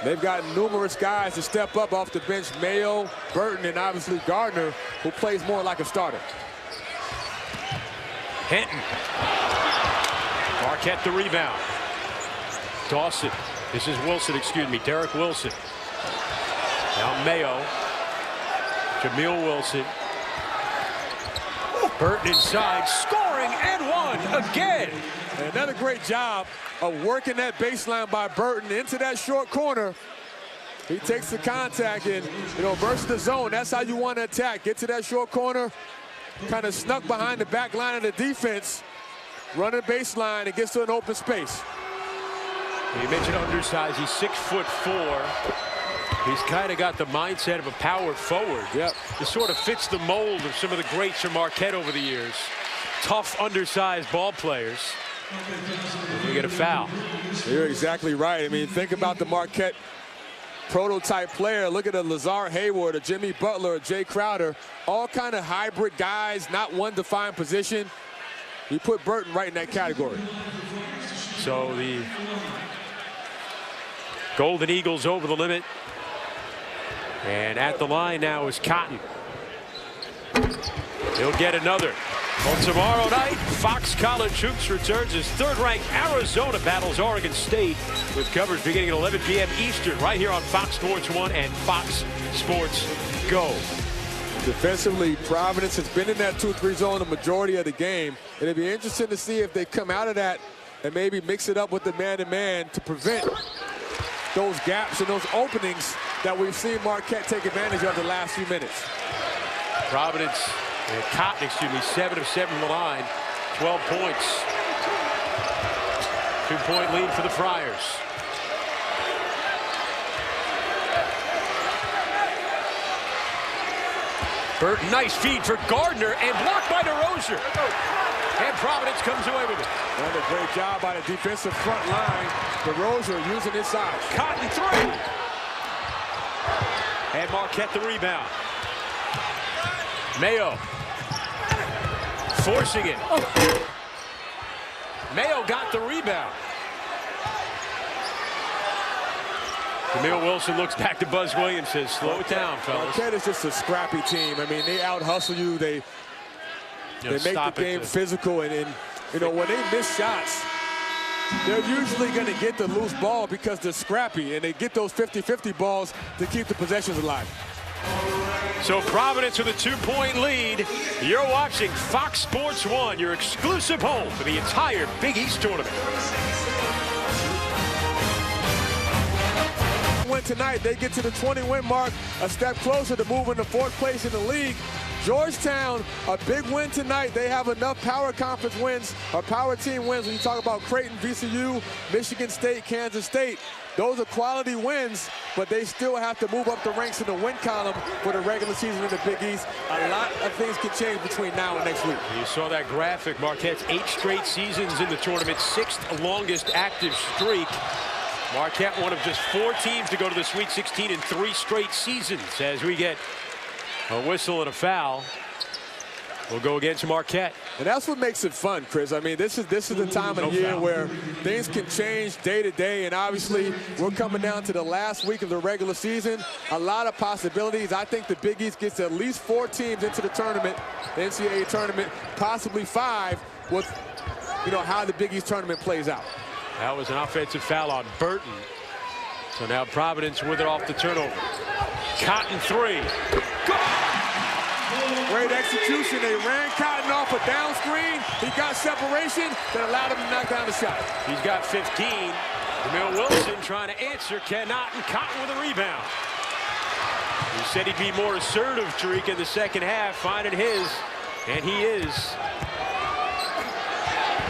They've got numerous guys to step up off the bench. Mayo, Burton, and obviously Gardner, who plays more like a starter. Hinton. Marquette the rebound. Dawson. This is Wilson, excuse me, Derek Wilson. Now Mayo. Jamil Wilson. Burton inside, scoring and one again. And another great job of working that baseline by Burton into that short corner. He takes the contact and, versus the zone. That's how you want to attack. Get to that short corner, kind of snuck behind the back line of the defense, running the baseline and gets to an open space. You mentioned undersized. He's 6'4". He's kind of got the mindset of a power forward. Yep. It sort of fits the mold of some of the greats from Marquette over the years. Tough, undersized ball players. And we get a foul. You're exactly right. I mean, think about the Marquette prototype player. Look at a Lazar Hayward, a Jimmy Butler, a Jay Crowder. All kind of hybrid guys, not one defined position. You put Burton right in that category. So the Golden Eagles over the limit. And at the line now is Cotton. He'll get another. Well, tomorrow night, Fox College Hoops returns as third-ranked Arizona battles Oregon State with coverage beginning at 11 p.m. Eastern right here on Fox Sports 1 and Fox Sports Go. Defensively, Providence has been in that 2-3 zone the majority of the game. And it'd be interesting to see if they come out of that and maybe mix it up with the man-to-man to prevent those gaps and those openings that we've seen Marquette take advantage of the last few minutes. Providence, Cotton, excuse me, 7 of 7 from the line, 12 points. 2-point lead for the Friars. Burton, nice feed for Gardner and blocked by DeRozier. And Providence comes away with it. Another great job by the defensive front line. DeRozier using his size. Cotton three. And Marquette the rebound. Mayo forcing it. Mayo got the rebound. Jamil Wilson looks back to Buzz Williams, says, slow it down, fellas. Marquette is just a scrappy team. I mean, they out-hustle you. They make the game physical. And when they miss shots, they're usually going to get the loose ball because they're scrappy. And they get those 50-50 balls to keep the possessions alive. So Providence with a 2-point lead. You're watching Fox Sports 1, your exclusive home for the entire Big East tournament. Win tonight, they get to the 20-win mark, a step closer to moving to 4th place in the league. Georgetown, a big win tonight. They have enough power conference wins, or power team wins. When you talk about Creighton, VCU, Michigan State, Kansas State, those are quality wins, but they still have to move up the ranks in the win column for the regular season in the Big East. A lot of things can change between now and next week. You saw that graphic. Marquette's 8 straight seasons in the tournament, 6th longest active streak. Marquette, one of just 4 teams to go to the Sweet 16 in 3 straight seasons. As we get a whistle and a foul, we'll go against Marquette. And that's what makes it fun, Chris. I mean, this is the time of the year where things can change day to day, and obviously we're coming down to the last week of the regular season. A lot of possibilities. I think the Big East gets at least 4 teams into the tournament, the NCAA tournament, possibly 5 with, how the Big East tournament plays out. That was an offensive foul on Burton. So now Providence with it off the turnover. Cotton 3. Great execution. They ran Cotton off a down screen. He got separation that allowed him to knock down the shot. He's got 15. Jamil Wilson trying to answer, cannot, and Cotton with a rebound. He said he'd be more assertive, Tariq, in the second half, finding his, and he is.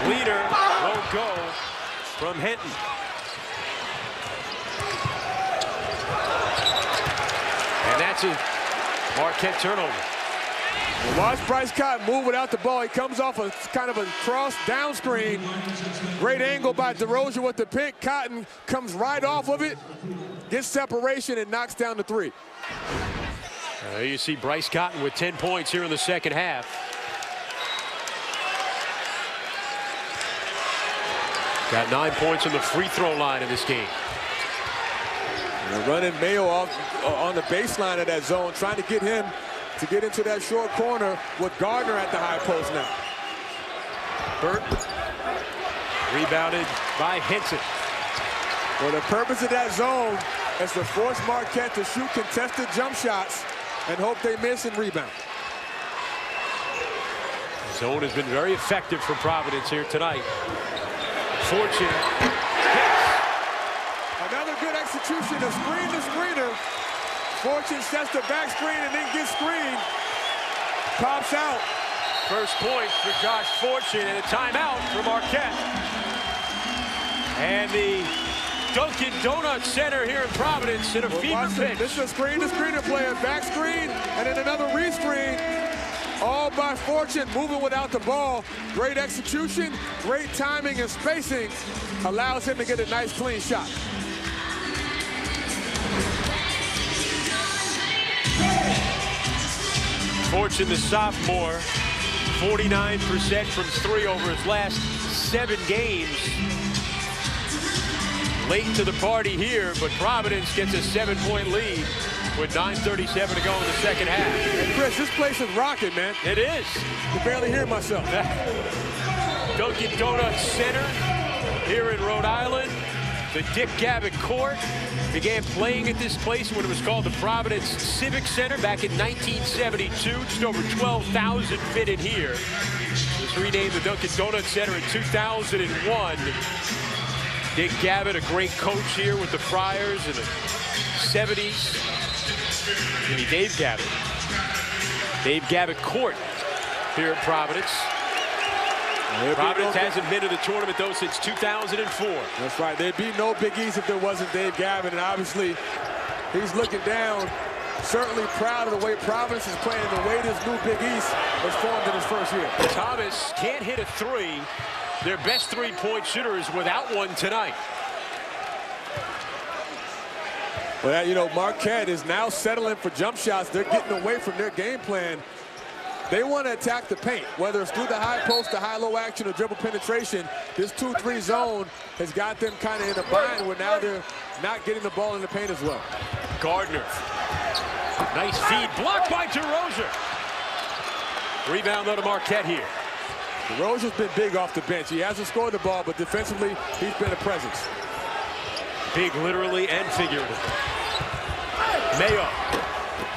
Leader won't go from Hinton. that's a Marquette turnover. And watch Bryce Cotton move without the ball. He comes off a kind of a cross down screen. Great angle by DeRozan with the pick. Cotton comes right off of it, gets separation, and knocks down the three. There you see Bryce Cotton with 10 points here in the second half. Got 9 points on the free throw line in this game. And they're running Mayo off on the baseline of that zone, trying to get him to get into that short corner with Gardner at the high post now. Burt rebounded by Henson. Well, the purpose of that zone is to force Marquette to shoot contested jump shots and hope they miss and rebound. The zone has been very effective for Providence here tonight. Fortune hits. Another good execution of screen to screener. Fortune sets the back screen and then gets screened. Pops out. First point for Josh Fortune and a timeout for Marquette. And the Dunkin' Donuts Center here in Providence in a fever pitch. This is a screen to screener play, a back screen and then another rescreen. All by Fortune, moving without the ball. Great execution, great timing and spacing allows him to get a nice clean shot. Fortune, the sophomore, 49% from three over his last 7 games. Late to the party here, but Providence gets a 7-point lead with 9:37 to go in the second half. Hey, Chris, this place is rocking, man. It is. I can barely hear myself. Dunkin' Donuts Center here in Rhode Island. The Dick Gavitt Court began playing at this place when it was called the Providence Civic Center back in 1972. Just over 12,000 fit in here. It was renamed the Dunkin' Donuts Center in 2001. Dick Gavitt, a great coach here with the Friars in the 70s. Maybe Dave Gavitt. Dave Gavitt Court here at Providence. Providence hasn't been to the tournament, though, since 2004. That's right. There'd be no Big East if there wasn't Dave Gavitt, and obviously he's looking down, certainly proud of the way Providence is playing and the way this new Big East was formed in his first year. Thomas can't hit a three. Their best three-point shooter is without one tonight. Well, you know, Marquette is now settling for jump shots. They're getting away from their game plan. They want to attack the paint, whether it's through the high post, the high-low action, or dribble penetration. This 2-3 zone has got them kind of in a bind where now they're not getting the ball in the paint as well. Gardner. Nice feed. Blocked by DeRozan. Rebound, though, to Marquette here. DeRozan's been big off the bench. He hasn't scored the ball, but defensively, he's been a presence. Big literally and figuratively. Mayo.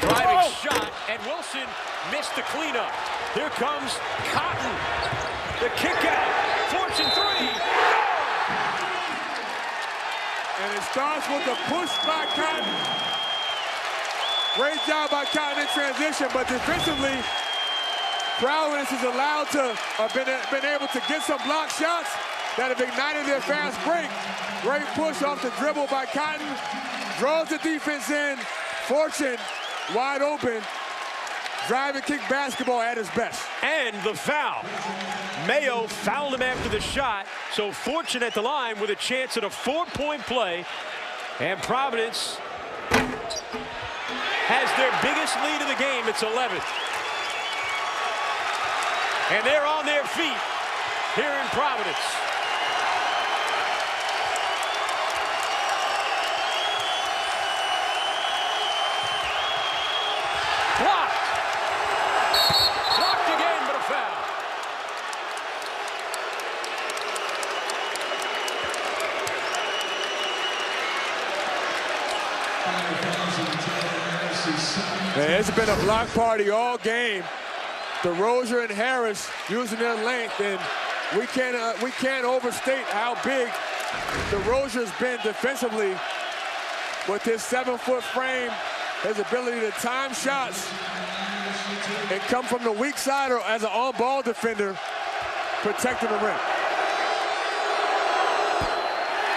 Driving shot, and Wilson missed the cleanup. Here comes Cotton. The kick out. Fortune three. And it starts with a push by Cotton. Great job by Cotton in transition, but defensively, Providence is allowed to, been able to get some block shots that have ignited their fast break. Great push off the dribble by Cotton. Draws the defense in. Fortune wide open. Drive and kick basketball at his best. And the foul. Mayo fouled him after the shot. So Fortune at the line with a chance at a 4-point play. And Providence has their biggest lead of the game. It's 11. And they're on their feet here in Providence. Blocked. Blocked again, but a foul. It's been a block party all game. DeRozan and Harris using their length, and we can't overstate how big DeRozan's been defensively with his 7-foot frame, his ability to time shots and come from the weak side or as an on-ball defender, protecting the rim.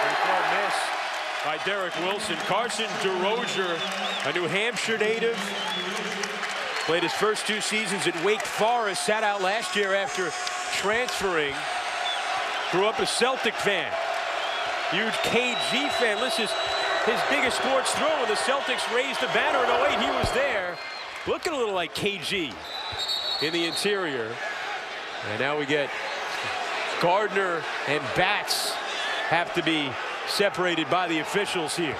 Free throw miss by about Derek Wilson. Carson DeRozier, a New Hampshire native, played his first 2 seasons at Wake Forest, sat out last year after transferring. Grew up a Celtic fan. Huge KG fan. This is his biggest sports throw when the Celtics raised the banner in 08. He was there. Looking a little like KG in the interior. And now we get Gardner and Batts have to be separated by the officials here.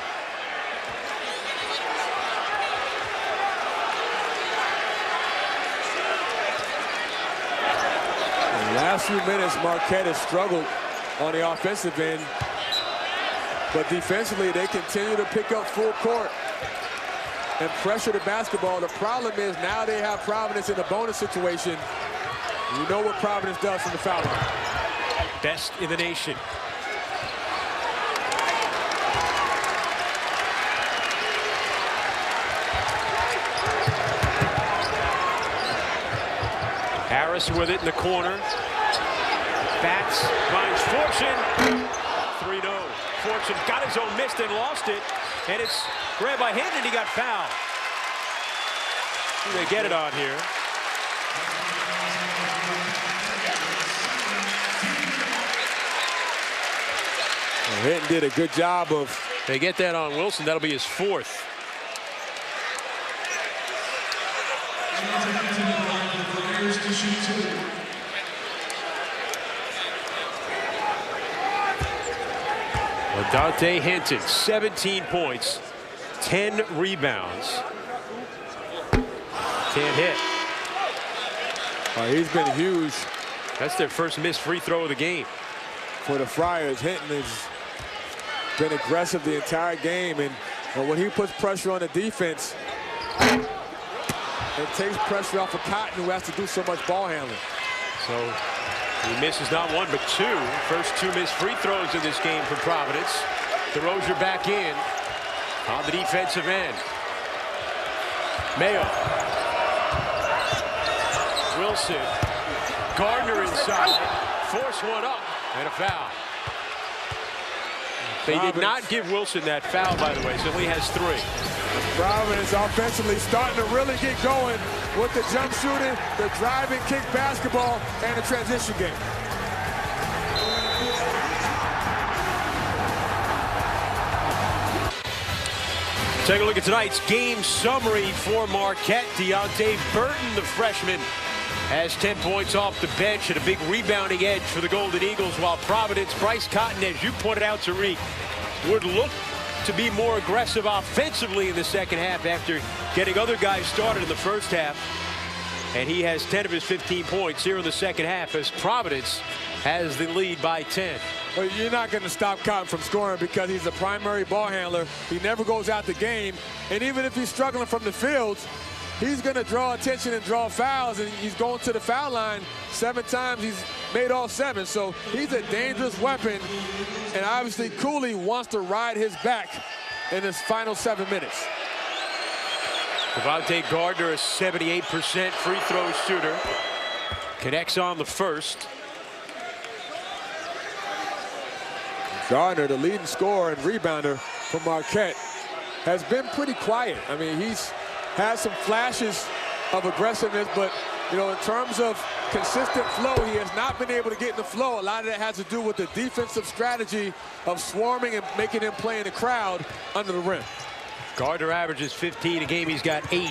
In the last few minutes, Marquette has struggled on the offensive end, but defensively they continue to pick up full court and pressure the basketball. The problem is now they have Providence in a bonus situation. You know what Providence does from the foul line. Best in the nation. Harris with it in the corner. Batts finds Fortune. 3-0. Fortune got his own missed and lost it. And it's grabbed by hand and he got fouled. They get it on here. Hinton did a good job of. They get that on Wilson. That'll be his 4th. Dante Hinton, 17 points, 10 rebounds. Can't hit. He's been huge. That's their first missed free throw of the game. For the Friars, Hinton has been aggressive the entire game, and when he puts pressure on the defense, it takes pressure off of Cotton, who has to do so much ball handling. So he misses not 1 but 2. First 2 missed free throws in this game for Providence. DeRozier back in on the defensive end. Mayo. Wilson. Gardner inside. Force one up and a foul. They did not give Wilson that foul, by the way, so he has 3. Providence offensively starting to really get going with the jump shooting, the drive and kick basketball, and the transition game. Take a look at tonight's game summary for Marquette. Deontay Burton, the freshman, has 10 points off the bench and a big rebounding edge for the Golden Eagles, while Providence, Bryce Cotton, as you pointed out, Tariq, would look to be more aggressive offensively in the second half after getting other guys started in the first half. And he has 10 of his 15 points here in the second half as Providence has the lead by 10. Well, you're not going to stop Cotton from scoring because he's a primary ball handler. He never goes out the game. And even if he's struggling from the field, he's going to draw attention and draw fouls. And he's going to the foul line 7 times. He's made all 7. So he's a dangerous weapon. And obviously Cooley wants to ride his back in his final 7 minutes. Devontae Gardner, a 78% free throw shooter, connects on the first. Gardner, the leading scorer and rebounder for Marquette, has been pretty quiet. I mean, he's had some flashes of aggressiveness, but, you know, in terms of consistent flow, he has not been able to get in the flow. A lot of that has to do with the defensive strategy of swarming and making him play in the crowd under the rim. Gardner averages 15 a game. He's got 8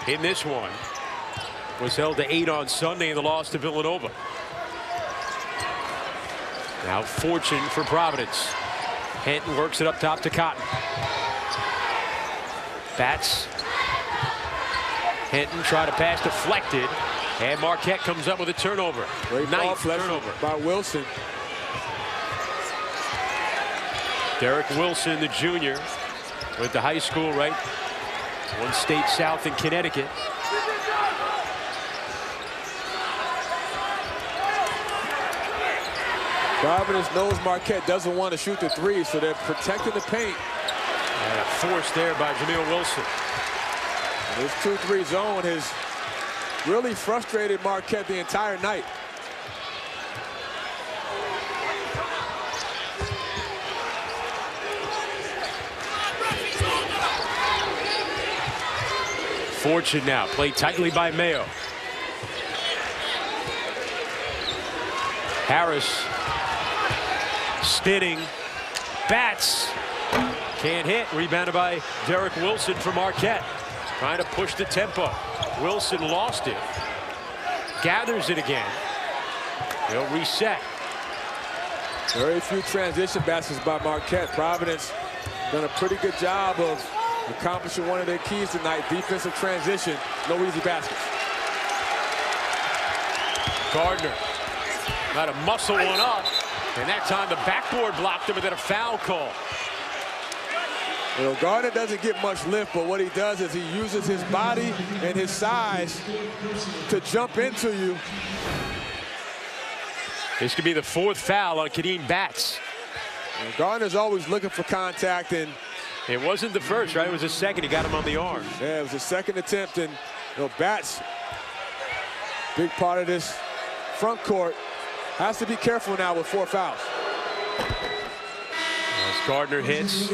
in this one. Was held to 8 on Sunday in the loss to Villanova. Now Fortune for Providence. Hinton works it up top to Cotton. Batts. Hinton try to pass deflected. And Marquette comes up with a turnover. Ninth turnover by Wilson. Derek Wilson, the junior, with the high school, right? 1 state south in Connecticut. Providence knows Marquette doesn't want to shoot the 3, so they're protecting the paint. And a force there by Jamil Wilson. This 2-3 zone has really frustrated Marquette the entire night. Fortune now, played tightly by Mayo. Harris spinning, bats, can't hit. Rebounded by Derek Wilson for Marquette. Trying to push the tempo. Wilson lost it. Gathers it again. They'll reset. Very few transition baskets by Marquette. Providence done a pretty good job of accomplishing one of their keys tonight, defensive transition. No easy baskets. Gardner got to muscle one up, and that time the backboard blocked him, and then a foul call. You know, Gardner doesn't get much lift, but what he does is he uses his body and his size to jump into you. This could be the 4th foul on Kadeem Batts. And Gardner's always looking for contact, and it wasn't the first, right? It was the second. He got him on the arm. Yeah, it was the second attempt, and you know, Batts, big part of this front court, has to be careful now with 4 fouls. As Gardner hits,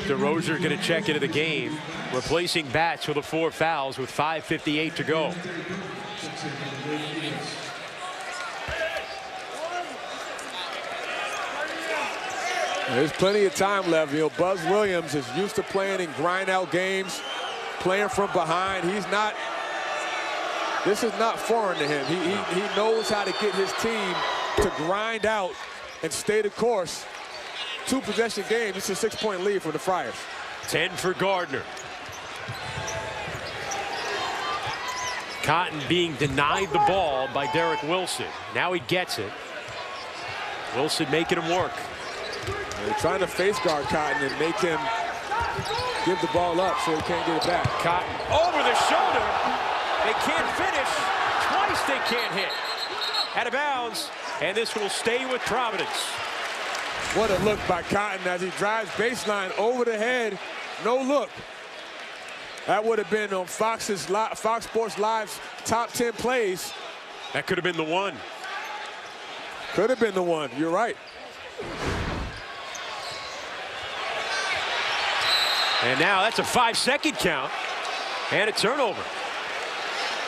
DeRozier going to check into the game, replacing Batts with the 4 fouls with 5:58 to go. There's plenty of time left. You know, Buzz Williams is used to playing in grind-out games, playing from behind. This is not foreign to him. He knows how to get his team to grind out and stay the course. 2-possession game. It's a 6-point lead for the Friars. 10 for Gardner. Cotton being denied the ball by Derek Wilson. Now he gets it. Wilson making him work. They're trying to face guard Cotton and make him give the ball up so he can't get it back. Cotton over the shoulder. They can't finish. Twice they can't hit. Out of bounds, and this will stay with Providence. What a look by Cotton as he drives baseline over the head. No look. That would have been on Fox Sports Live's top 10 plays. That could have been the one. Could have been the one. You're right. And now that's a 5-second count and a turnover.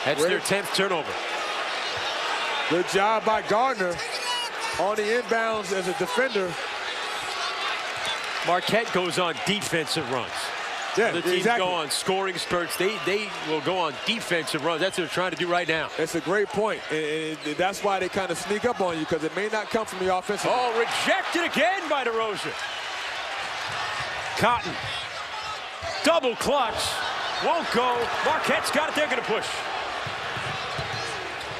That's their 10th turnover. Good job by Gardner on the inbounds as a defender. Marquette goes on defensive runs. Yeah, the teams exactly. go on scoring spurts. They will go on defensive runs. That's what they're trying to do right now. That's a great point. And that's why they kind of sneak up on you, because it may not come from the offensive. Oh, rejected again by DeRozier. Cotton. Double clutch. Won't go. Marquette's got it. They're going to push.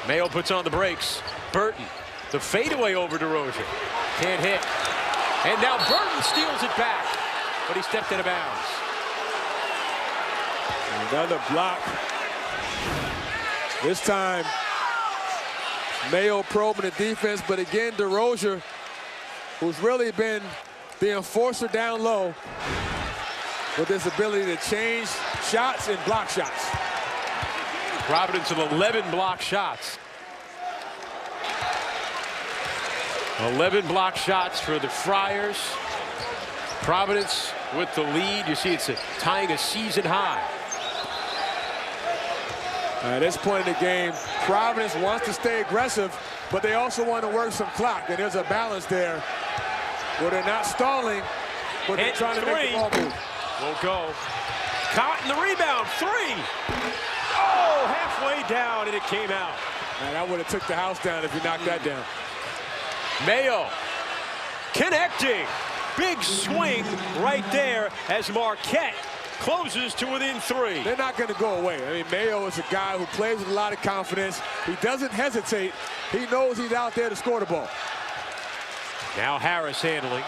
Mayo puts on the brakes. Burton. The fadeaway over DeRozier. Can't hit. And now Burton steals it back. But he stepped out of bounds. Another block. This time, Mayo probing the defense. But again, DeRozier, who's really been the enforcer down low, with this ability to change shots and block shots. Providence with 11 block shots. 11 block shots for the Friars. Providence with the lead. You see it's tying a season high. At this point in the game, Providence wants to stay aggressive, but they also want to work some clock. And there's a balance there where they're not stalling, but they're trying to make the ball move. Won't go. Cotton the rebound. 3. Oh, halfway down, and it came out. Man, that would have took the house down if you knocked that down. Mayo connecting. Big swing right there as Marquette closes to within 3. They're not going to go away. I mean, Mayo is a guy who plays with a lot of confidence. He doesn't hesitate. He knows he's out there to score the ball. Now Harris handling,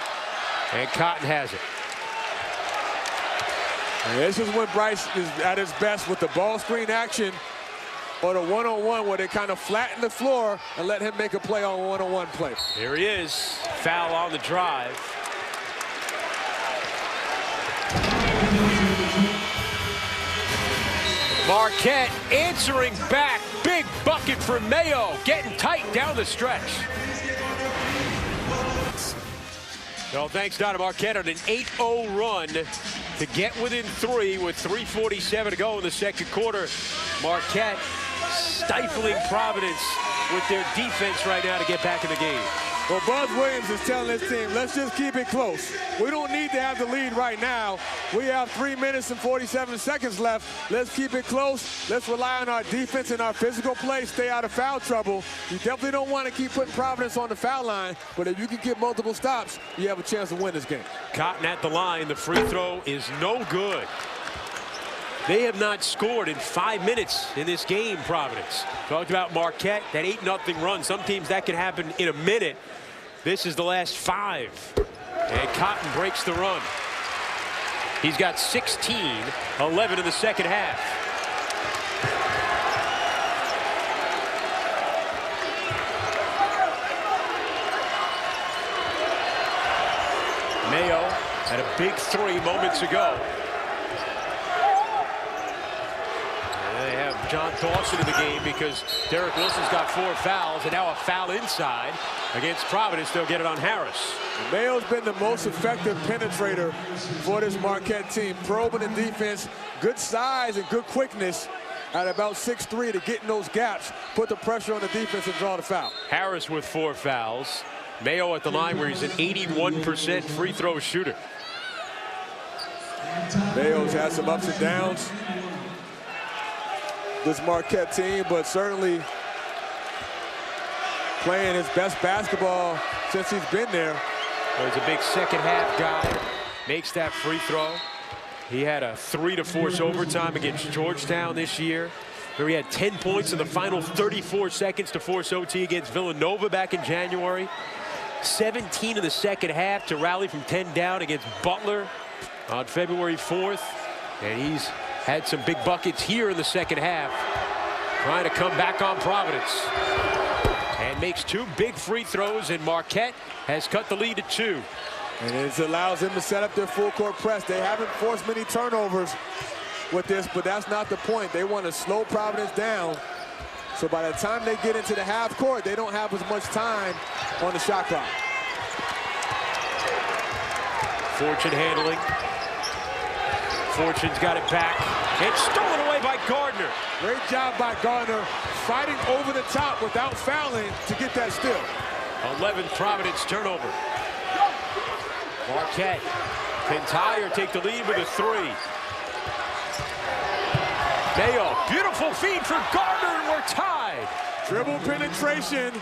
and Cotton has it. And this is when Bryce is at his best with the ball screen action or the one-on-one where they kind of flatten the floor and let him make a play on one-on-one play. Here he is. Foul on the drive. Marquette answering back. Big bucket for Mayo. Getting tight down the stretch. So thanks down to Marquette on an 8-0 run to get within 3 with 3:47 to go in the second quarter. Marquette stifling Providence with their defense right now to get back in the game. Well, Buzz Williams is telling his team, let's just keep it close. We don't need to have the lead right now. We have 3 minutes and 47 seconds left. Let's keep it close. Let's rely on our defense and our physical play, stay out of foul trouble. You definitely don't want to keep putting Providence on the foul line, but if you can get multiple stops, you have a chance to win this game. Cotton at the line. The free throw is no good. They have not scored in 5 minutes in this game, Providence. Talked about Marquette, that 8-0 run. Some teams that can happen in a minute. This is the last 5. And Cotton breaks the run. He's got 16, 11 in the second half. Mayo had a big 3 moments ago. John Dawson in the game because Derek Wilson's got 4 fouls, and now a foul inside against Providence. They'll get it on Harris. Mayo's been the most effective penetrator for this Marquette team, probing the defense, good size and good quickness at about 6'3" to get in those gaps, put the pressure on the defense and draw the foul. Harris with 4 fouls. Mayo at the line where he's an 81% free throw shooter. Mayo's had some ups and downs, this Marquette team, but certainly playing his best basketball since he's been there. Well, he's a big second half guy. Makes that free throw. He had a 3 to force overtime against Georgetown this year, where he had 10 points in the final 34 seconds to force OT against Villanova back in January. 17 in the second half to rally from 10 down against Butler on February 4th. And he's had some big buckets here in the second half, trying to come back on Providence. And makes 2 big free throws, and Marquette has cut the lead to 2. And it allows them to set up their full court press. They haven't forced many turnovers with this, but that's not the point. They want to slow Providence down, so by the time they get into the half court, they don't have as much time on the shot clock. Fortune handling. Fortune's got it back. It's stolen away by Gardner. Great job by Gardner, fighting over the top without fouling to get that steal. 11th Providence turnover. Marquette can tie or take the lead with a 3. Mayo, beautiful feed for Gardner, and we're tied. Dribble penetration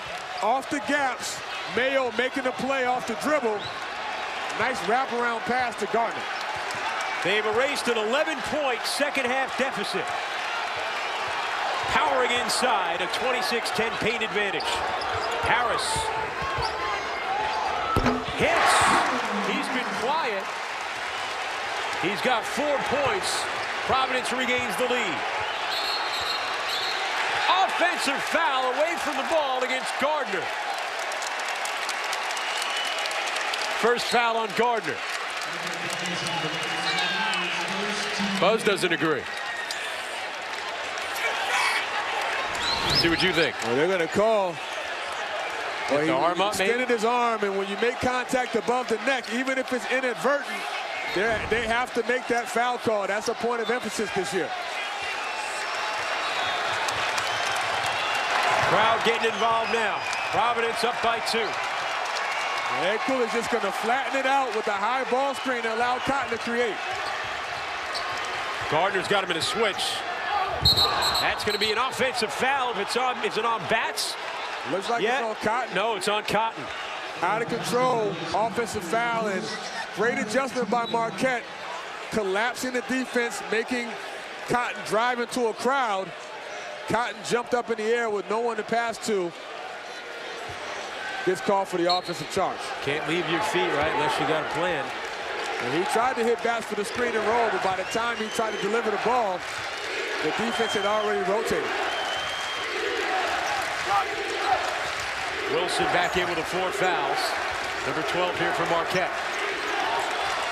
off the gaps. Mayo making the play off the dribble. Nice wraparound pass to Gardner. They've erased an 11-point second half deficit. Powering inside, a 26-10 paint advantage. Harris hits. He's been quiet. He's got 4 points. Providence regains the lead. Offensive foul away from the ball against Gardner. First foul on Gardner. Buzz doesn't agree. See what you think. Well, they're going to call. Well, he arm up, extended his arm, and when you make contact above the neck, even if it's inadvertent, they have to make that foul call. That's a point of emphasis this year. Crowd getting involved now. Providence up by 2. Ed Cool is just going to flatten it out with a high ball screen and allow Cotton to create. Gardner's got him in a switch. That's going to be an offensive foul. If it's on, is it on Bats? Looks like it's on Cotton. No, it's on Cotton. Out of control, offensive foul, and great adjustment by Marquette, collapsing the defense, making Cotton drive into a crowd. Cotton jumped up in the air with no one to pass to. Gets called for the offensive charge. Can't leave your feet, right, unless you got a plan. And he tried to hit Bats for the screen and roll, but by the time he tried to deliver the ball, the defense had already rotated. Wilson back in with the 4 fouls. Number 12 here for Marquette.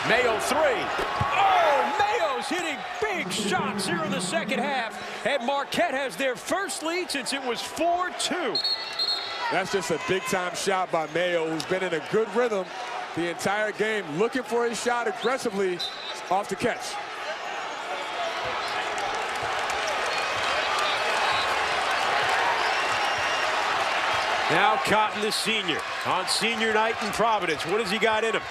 Mayo 3. Oh, Mayo's hitting big shots here in the second half. And Marquette has their first lead since it was 4-2. That's just a big-time shot by Mayo, who's been in a good rhythm the entire game, looking for his shot aggressively, off the catch. Now Cotton, the senior, on senior night in Providence. What has he got in him?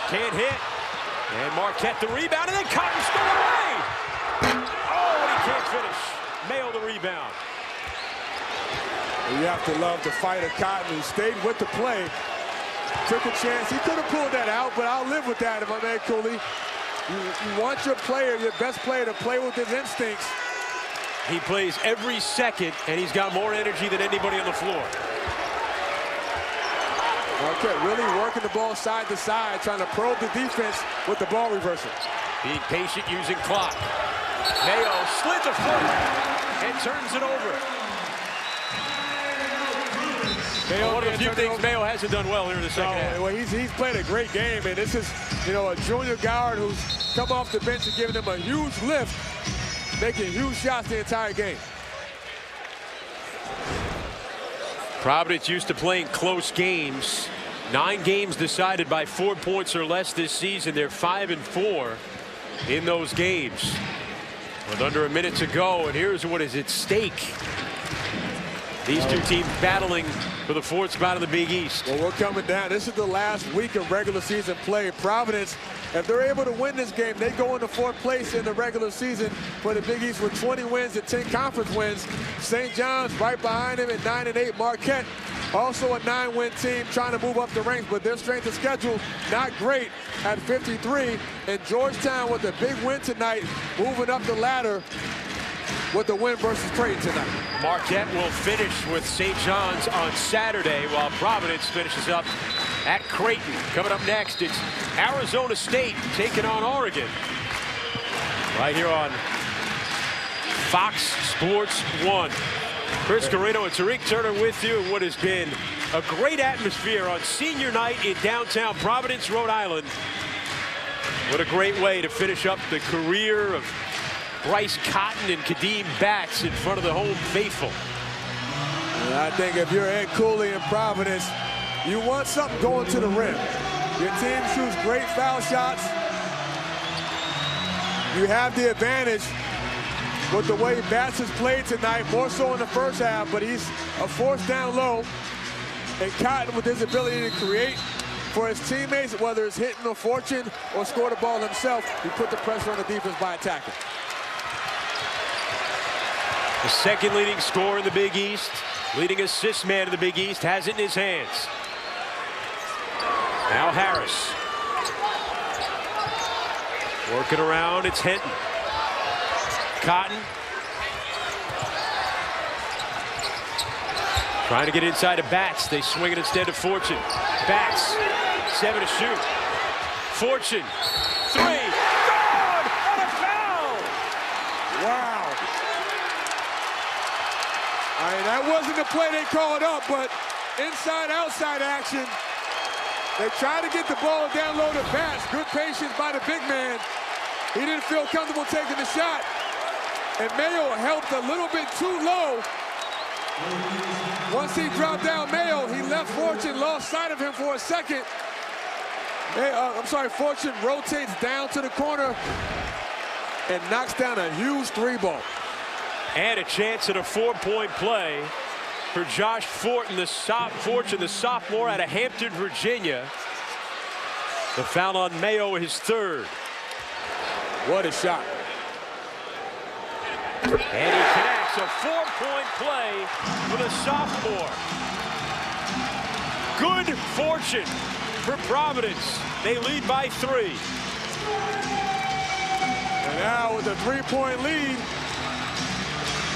Can't hit. And Marquette the rebound, and then Cotton stole away. Oh, and he can't finish. Mayo the rebound. You have to love the fight of Cotton. He stayed with the play. Took a chance. He could have pulled that out, but I'll live with that if I'm Ed Cooley. You want your player, your best player, to play with his instincts. He plays every second, and he's got more energy than anybody on the floor. Marquette really working the ball side to side, trying to probe the defense with the ball reversal. Being patient, using clock. Mayo slid the foot and turns it over. Mayo, one of the few things Mayo hasn't done well here in the second half. Well, he's played a great game, and this is, a junior guard who's come off the bench and given them a huge lift, making huge shots the entire game. Providence used to playing close games. 9 games decided by 4 points or less this season. They're 5-4 in those games. With under a minute to go, and here's what is at stake. These two teams battling for the 4th spot in the Big East. Well, we're coming down. This is the last week of regular season play. Providence, if they're able to win this game, they go into 4th place in the regular season for the Big East with 20 wins and 10 conference wins. St. John's right behind them at 9-8. Marquette, also a 9-win team, trying to move up the ranks, but their strength of schedule not great at 53. And Georgetown with a big win tonight, moving up the ladder with the win versus Creighton tonight. Marquette will finish with St. John's on Saturday, while Providence finishes up at Creighton. Coming up next, it's Arizona State taking on Oregon. Right here on Fox Sports 1. Chris Carrino and Tariq Turner with you in what has been a great atmosphere on senior night in downtown Providence, Rhode Island. What a great way to finish up the career of Bryce Cotton and Kadeem Batts in front of the home faithful. And I think if you're Ed Cooley in Providence, you want something going to the rim. Your team shoots great foul shots. You have the advantage with the way Batts has played tonight, more so in the first half, but he's a force down low. And Cotton, with his ability to create for his teammates, whether it's hitting a fortune or score the ball himself, he put the pressure on the defense by attacking. The second leading scorer in the Big East, leading assist man in the Big East, has it in his hands. Now Harris. Working around, it's Hinton. Cotton. Trying to get inside of Batts. They swing it instead to Fortune. Batts, 7 to shoot. Fortune, 3. Gone! And a foul! Wow. I mean, that wasn't the play they called up, but inside-outside action. They tried to get the ball down low to Batts. Good patience by the big man. He didn't feel comfortable taking the shot. And Mayo helped a little bit too low. Once he dropped down Mayo, he left Fortune, lost sight of him for a second. Fortune rotates down to the corner and knocks down a huge 3-ball. And a chance at a 4-point play for Josh Fortune, the sophomore out of Hampton, Virginia. The foul on Mayo, his 3rd. What a shot. And he connects a 4-point play for the sophomore. Good fortune for Providence. They lead by 3. And now with a 3-point lead,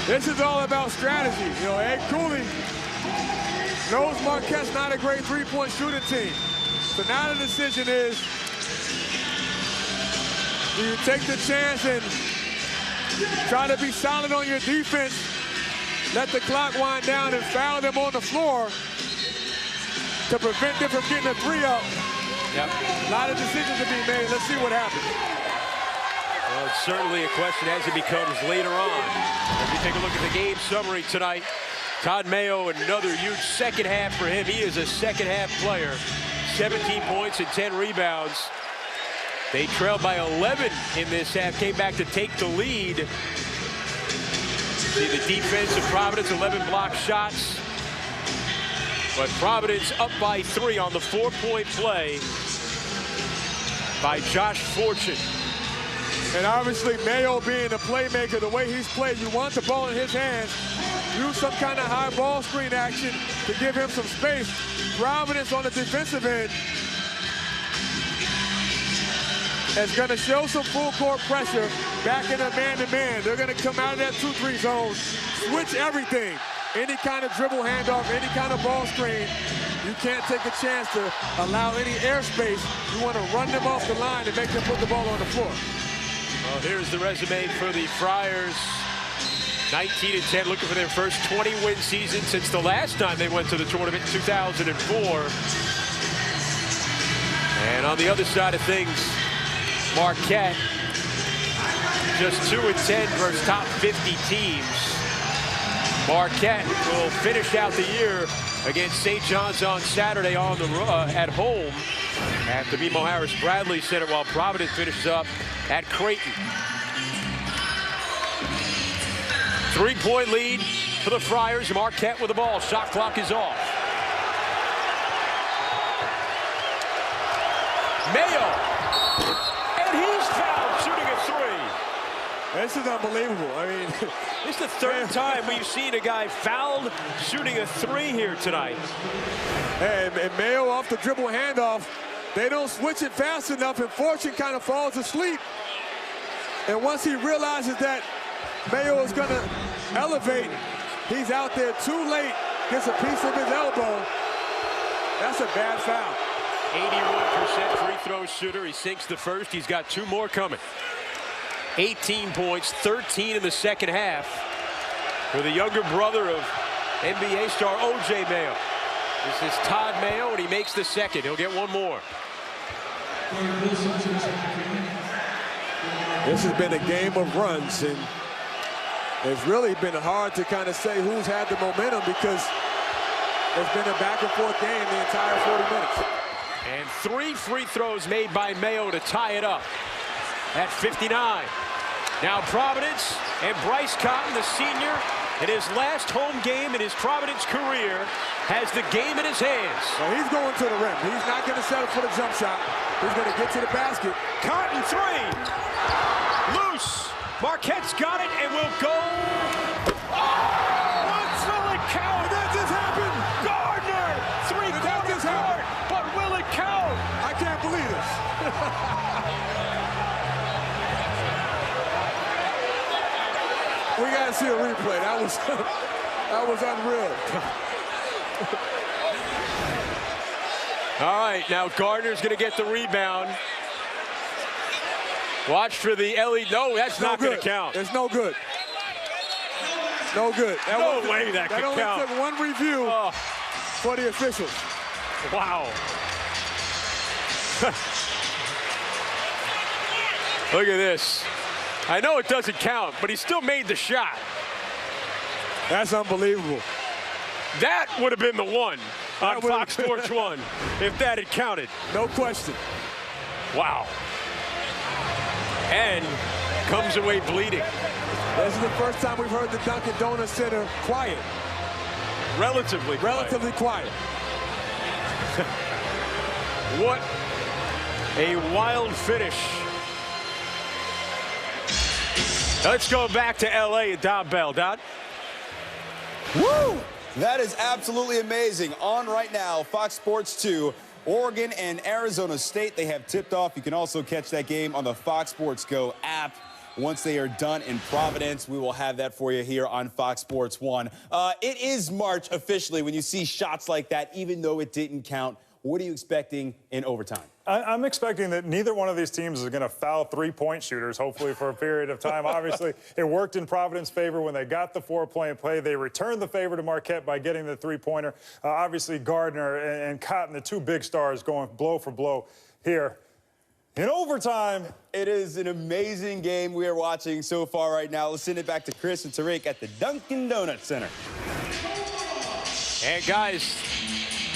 this is all about strategy. Ed Cooley knows Marquette's not a great 3-point shooting team. So now the decision is, do you take the chance and try to be solid on your defense, let the clock wind down and foul them on the floor to prevent them from getting a 3 up? Yep. A lot of decisions to be made. Let's see what happens. Well, it's certainly a question as it becomes later on. As we take a look at the game summary tonight, Todd Mayo, another huge second half for him. He is a second half player. 17 points and 10 rebounds. They trailed by 11 in this half, came back to take the lead. See the defense of Providence, 11 block shots. But Providence up by 3 on the 4-point play by Josh Fortune. And obviously Mayo being the playmaker, the way he's played, you want the ball in his hands. Use some kind of high ball screen action to give him some space. Providence on the defensive end is going to show some full court pressure back in a man-to-man. They're going to come out of that 2-3 zone, switch everything. Any kind of dribble handoff, any kind of ball screen. You can't take a chance to allow any airspace. You want to run them off the line and make them put the ball on the floor. Well, here's the resume for the Friars. 19-10, looking for their first 20-win season since the last time they went to the tournament in 2004. And on the other side of things, Marquette, just 2-10 versus top 50 teams. Marquette will finish out the year against St. John's on Saturday on the at home at the Mimo Harris Bradley Center, while Providence finishes up at Creighton. 3-point lead for the Friars. Marquette with the ball. Shot clock is off. Mayo. And he's fouled shooting a 3. This is unbelievable. I mean, this is the third time we've seen a guy fouled shooting a 3 here tonight. And Mayo off the dribble handoff. They don't switch it fast enough, and Fortune kind of falls asleep. And once he realizes that Mayo is going to elevate, he's out there too late, gets a piece of his elbow. That's a bad foul. 81% free throw shooter. He sinks the first. He's got 2 more coming. 18 points, 13 in the second half for the younger brother of NBA star O.J. Mayo. This is Todd Mayo, and he makes the second. He'll get 1 more. This has been a game of runs, and it's really been hard to kind of say who's had the momentum because it's been a back-and-forth game the entire 40 minutes. And 3 free throws made by Mayo to tie it up at 59. Now Providence and Bryce Cotton, the senior, in his last home game in his Providence career, has the game in his hands. Well, he's going to the rim. He's not going to settle for the jump shot. He's going to get to the basket. Cotton 3. Loose. Marquette's got it and will go. What's will it count? That just happened. Gardner. 3-quarter court. But will it count? I can't believe this. We got to see a replay. That was unreal. All right, now Gardner's going to get the rebound. Watch for the LED. No, that's not going to count. It's no good. No good. No way that could count. That only took 1 review for the officials. Wow. Look at this. I know it doesn't count, but he still made the shot. That's unbelievable. That would have been the one on Fox Sports 1 if that had counted. No question. Wow. And comes away bleeding. This is the first time we've heard the Dunkin' Donuts Center quiet. Relatively quiet. What a wild finish. Let's go back to L.A. and Don Bell. Don? Woo! That is absolutely amazing. On right now, Fox Sports 2, Oregon and Arizona State. They have tipped off. You can also catch that game on the Fox Sports Go app. Once they are done in Providence, we will have that for you here on Fox Sports 1. It is March officially when you see shots like that, even though it didn't count. What are you expecting in overtime? I'm expecting that neither one of these teams is going to foul 3-point shooters, hopefully, for a period of time. Obviously, it worked in Providence's favor when they got the 4-point play. They returned the favor to Marquette by getting the 3-pointer. Obviously, Gardner and Cotton, the 2 big stars, going blow for blow here. In overtime, it is an amazing game we are watching so far right now. Let's send it back to Chris and Tariq at the Dunkin' Donuts Center. And guys,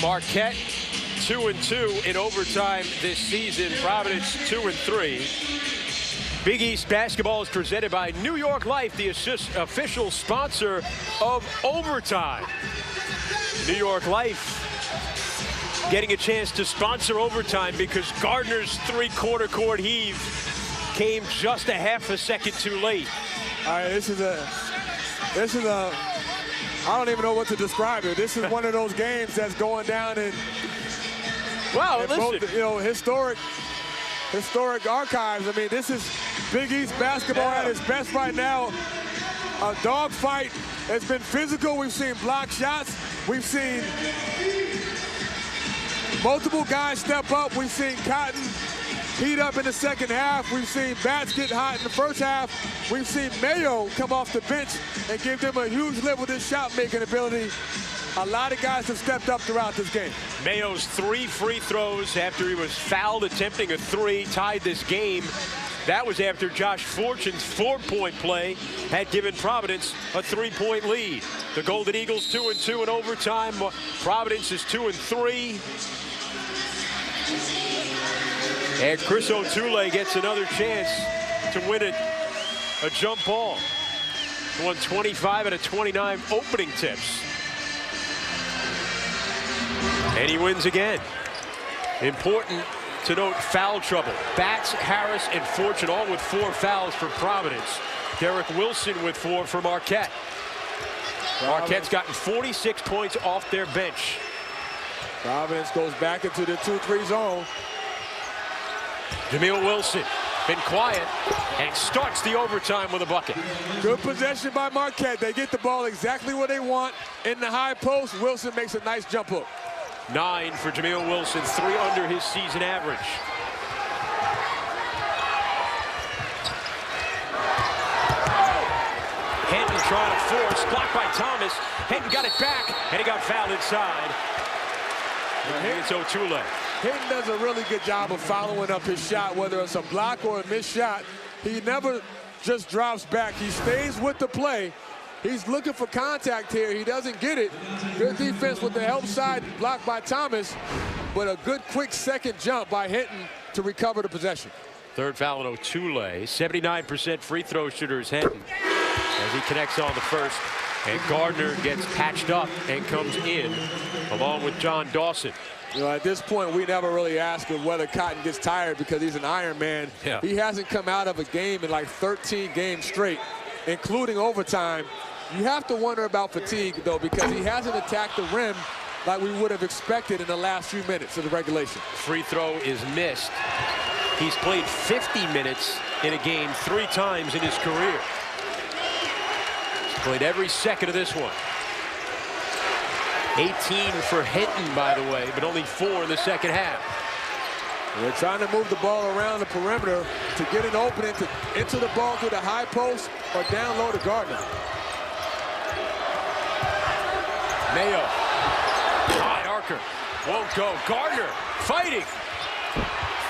Marquette 2-2 in overtime this season. Providence 2-3. Big East basketball is presented by New York Life, the official sponsor of overtime. New York Life getting a chance to sponsor overtime because Gardner's three-quarter court heave came just a half a second too late. All right, this is a, I don't even know what to describe it. This is one of those games that's going down in, wow, listen, both, you know, historic archives. I mean, this is Big East basketball at its best right now. A dogfight. It's been physical. We've seen block shots. We've seen multiple guys step up. We've seen Cotton heat up in the second half. We've seen Bats get hot in the first half. We've seen Mayo come off the bench and give them a huge lift with his shot-making ability. A lot of guys have stepped up throughout this game. Mayo's 3 free throws after he was fouled attempting a 3 tied this game. That was after Josh Fortune's 4-point play had given Providence a 3-point lead. The Golden Eagles 2-2 in overtime. Providence is 2-3. And Chris O'Toole gets another chance to win it. A jump ball. Won 25 out of 29 opening tips. And he wins again. Important to note foul trouble. Bats, Harris, and Fortune all with 4 fouls for Providence. Derek Wilson with 4 for Marquette. Marquette's gotten 46 points off their bench. Providence goes back into the 2-3 zone. Jameel Wilson, been quiet, and starts the overtime with a bucket. Good possession by Marquette. They get the ball exactly where they want in the high post. Wilson makes a nice jump hook. 9 for Jameel Wilson, 3 under his season average. Hinton trying to force, blocked by Thomas. Hinton got it back, and he got fouled inside. It's O'Toole. Hinton does a really good job of following up his shot, whether it's a block or a missed shot. He never just drops back. He stays with the play. He's looking for contact here. He doesn't get it. Good defense with the help side, blocked by Thomas, but a good quick second jump by Hinton to recover the possession. Third foul on O'Toole. 79% free throw shooter is Hinton as he connects on the first. And Gardner gets patched up and comes in along with John Dawson. You know, at this point, we never really ask him whether Cotton gets tired because he's an Iron Man. Yeah. He hasn't come out of a game in like 13 games straight, including overtime. You have to wonder about fatigue, though, because he hasn't attacked the rim like we would have expected in the last few minutes of the regulation. Free throw is missed. He's played 50 minutes in a game 3 times in his career. He's played every second of this one. 18 for Hinton, by the way, but only 4 in the second half. They're trying to move the ball around the perimeter to get an opening to enter the ball through the high post or down low to Gardner. Mayo. High archer. Won't go. Gardner fighting.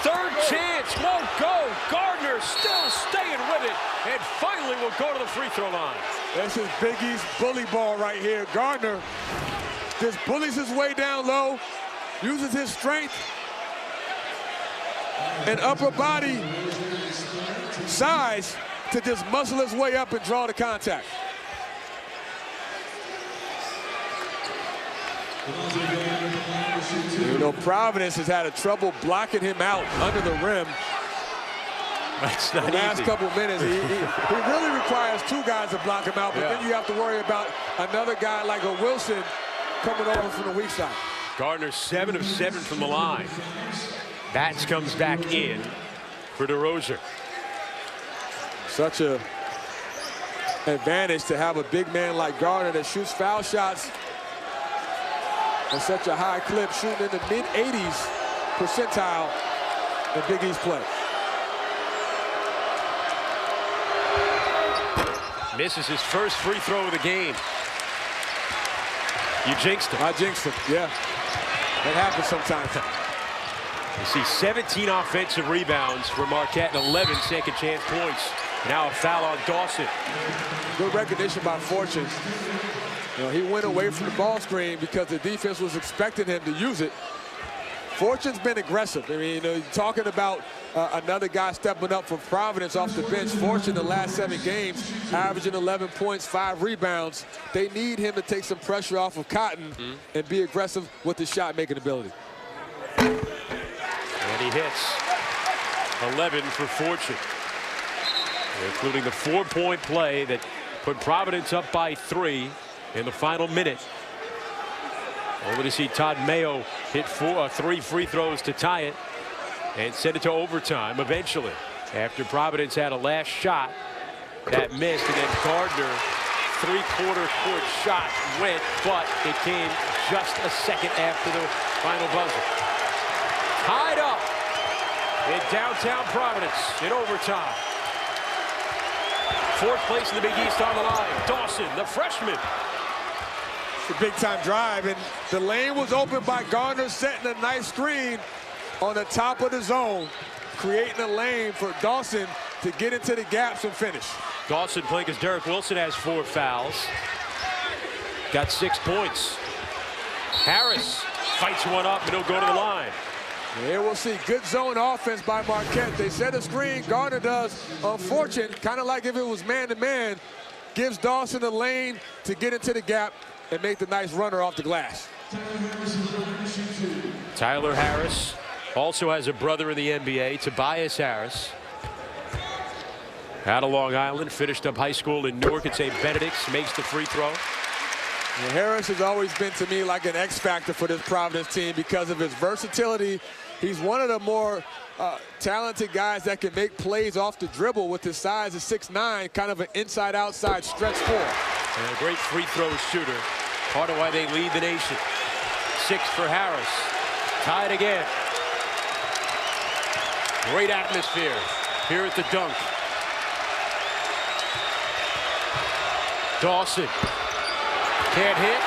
Third chance. Won't go. Gardner still staying with it. And finally will go to the free throw line. This is Big East bully ball right here. Gardner just bullies his way down low, uses his strength and upper body size to just muscle his way up and draw the contact. You know, Providence has had a trouble blocking him out under the rim. That's not the last easy. Couple minutes. He really requires 2 guys to block him out, but then you have to worry about another guy like a Wilson coming over from the weak side. Gardner 7 of 7 from the line. Bats comes back in for DeRozier. Such a advantage to have a big man like Gardner that shoots foul shots at such a high clip, shooting in the mid-80s percentile in Big East play. Misses his first free throw of the game. You jinxed him. I jinxed him, yeah. That happens sometimes. You see 17 offensive rebounds for Marquette and 11 second chance points. Now a foul on Dawson. Good recognition by Fortune. You know, he went away from the ball screen because the defense was expecting him to use it. Fortune's been aggressive. I mean, you know, you're talking about another guy stepping up for Providence off the bench. Fortune the last 7 games, averaging 11 points, 5 rebounds. They need him to take some pressure off of Cotton and be aggressive with his shot-making ability. And he hits 11 for Fortune, including the 4-point play that put Providence up by 3 in the final minute. Only to see Todd Mayo hit 3 free throws to tie it and send it to overtime eventually, after Providence had a last shot that missed, and then Gardner, 3-quarter court shot went, but it came just a second after the final buzzer. Tied up in downtown Providence in overtime. 4th place in the Big East on the line. Dawson, the freshman. It's a big-time drive, and the lane was open by Gardner, setting a nice screen on the top of the zone, creating a lane for Dawson to get into the gaps and finish. Dawson playing as Derek Wilson has 4 fouls. Got 6 points. Harris fights one up, and he'll go to the line. Here we'll see good zone offense by Marquette. They set a screen, Gardner does. Unfortunate, kind of like if it was man-to-man, gives Dawson the lane to get into the gap and make the nice runner off the glass. Tyler Harris also has a brother in the NBA, Tobias Harris. Out of Long Island, finished up high school in Newark at St. Benedict's, makes the free throw. And Harris has always been to me like an X-factor for this Providence team because of his versatility. He's one of the more talented guys that can make plays off the dribble with his size of 6'9", kind of an inside-outside stretch 4. And a great free throw shooter. Part of why they lead the nation. 6 for Harris. Tied again. Great atmosphere here at the dunk. Dawson can't hit.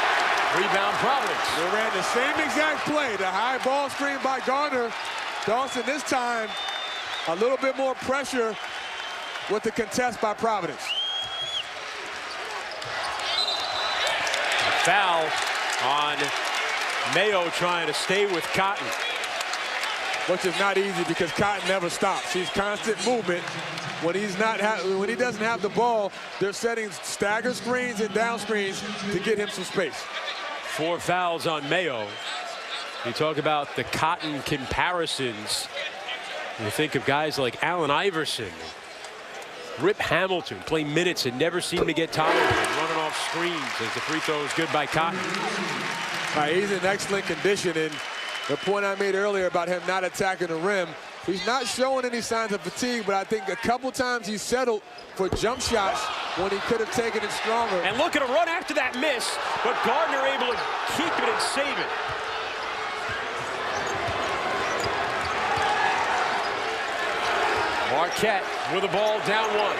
Rebound Providence. They ran the same exact play. The high ball screen by Gardner. Dawson this time a little bit more pressure with the contest by Providence. A foul on Mayo trying to stay with Cotton. Which is not easy because Cotton never stops. He's constant movement. When he doesn't have the ball, they're setting stagger screens and down screens to get him some space. 4 fouls on Mayo. You talk about the Cotton comparisons. You think of guys like Allen Iverson, Rip Hamilton, play minutes and never seem to get tired of running off screens as the free throw is good by Cotton. He's in excellent condition, and the point I made earlier about him not attacking the rim, he's not showing any signs of fatigue, but I think a couple times he settled for jump shots when he could have taken it stronger. And look at a run after that miss, but Gardner able to keep it and save it. Marquette with the ball down 1.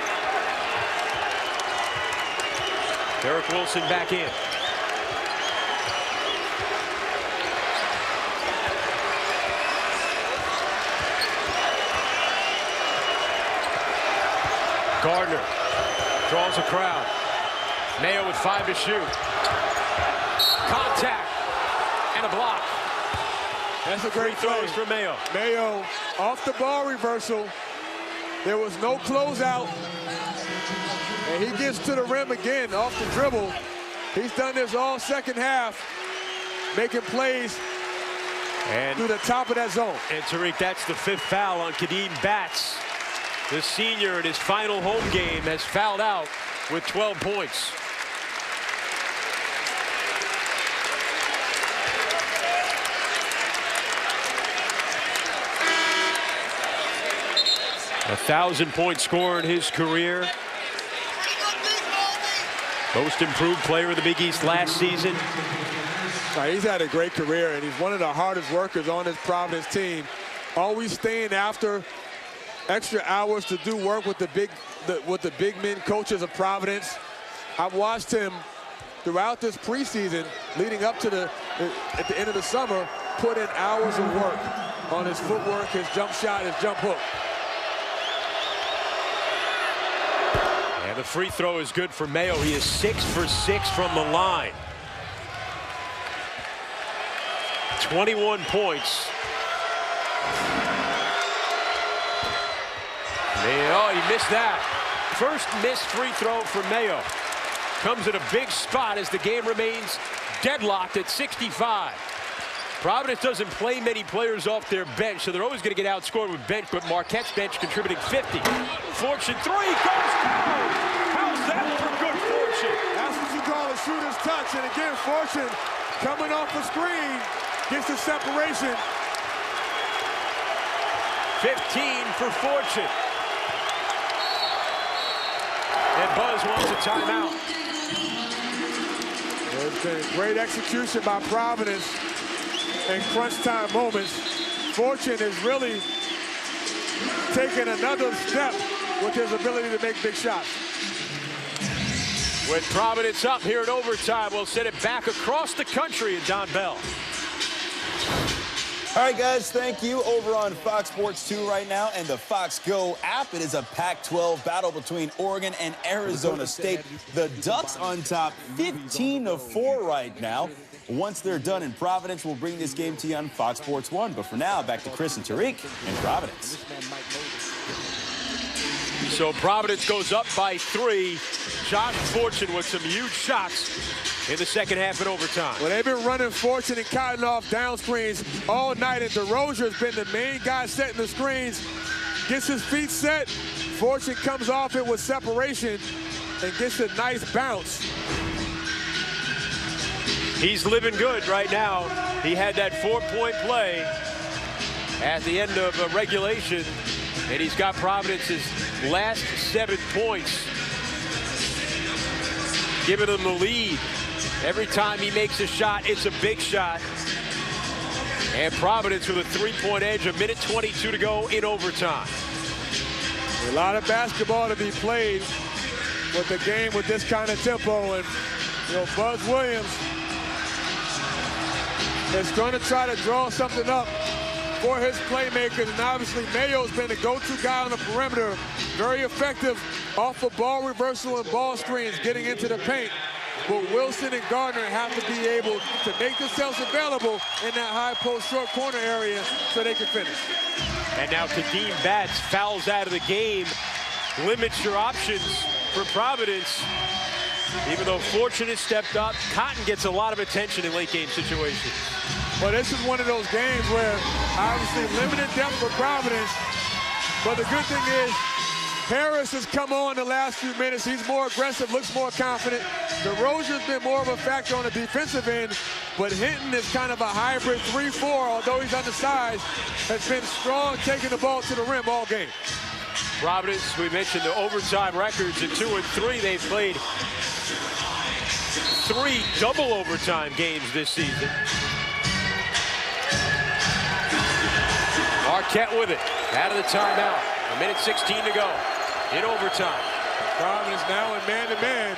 Derek Wilson back in. Gardner draws a crowd. Mayo with 5 to shoot. Contact and a block. That's a great throw for Mayo. Mayo off the ball reversal. There was no closeout. And he gets to the rim again off the dribble. He's done this all second half, making plays through the top of that zone. And Tariq, that's the 5th foul on Kadeem Batts. The senior in his final home game has fouled out with 12 points. A 1,000-point scorer in his career. Most improved player of the Big East last season. He's had a great career, and he's one of the hardest workers on this Providence team. Always staying after extra hours to do work with the big men coaches of Providence. I've watched him throughout this preseason, leading up to at the end of the summer, put in hours of work on his footwork, his jump shot, his jump hook. And the free throw is good for Mayo. He is 6 for 6 from the line. 21 points. Oh, he missed that. First missed free throw for Mayo. Comes in a big spot as the game remains deadlocked at 65. Providence doesn't play many players off their bench, so they're always going to get outscored with bench, but Marquette's bench contributing 50. Fortune three goes down. How's that for good fortune? That's what you call a shooter's touch. And again, Fortune coming off the screen gets the separation. 15 for Fortune. And Buzz wants a timeout. There's been great execution by Providence in crunch time moments. Fortune is really taking another step with his ability to make big shots. With Providence up here in overtime, we'll send it back across the country and Don Bell. All right, guys, thank you. Over on Fox Sports 2 right now and the Fox Go app, it is a Pac-12 battle between Oregon and Arizona State. The Ducks on top 15-4 right now. Once they're done in Providence, we'll bring this game to you on Fox Sports 1. But for now, back to Chris and Tariq in Providence. So Providence goes up by 3. Josh Fortune with some huge shots in the second half in overtime. Well, they've been running Fortune and cutting off down screens all night, and DeRozier's been the main guy setting the screens. Gets his feet set. Fortune comes off it with separation and gets a nice bounce. He's living good right now. He had that 4-point play at the end of regulation, and he's got Providence's last 7 points, giving them the lead. Every time he makes a shot, it's a big shot. And Providence with a 3-point edge, a minute 22 to go in overtime. A lot of basketball to be played with the game with this kind of tempo. And, you know, Buzz Williams is going to try to draw something up for his playmakers. And obviously, Mayo's been the go-to guy on the perimeter. Very effective off of ball reversal and ball screens, getting into the paint. But Wilson and Gardner have to be able to make themselves available in that high post short corner area so they can finish. And now Kadeem Batts fouls out of the game, limits your options for Providence. Even though Fortune has stepped up, Cotton gets a lot of attention in late game situations. Well, this is one of those games where obviously limited depth for Providence. But the good thing is Harris has come on the last few minutes. He's more aggressive, looks more confident. DeRozier's been more of a factor on the defensive end, but Hinton is kind of a hybrid 3-4, although he's undersized, has been strong taking the ball to the rim all game. Providence, we mentioned the overtime records at 2 and 3. They've played 3 double overtime games this season. Marquette with it, out of the timeout. A minute 16 to go in overtime. Providence now in man-to-man.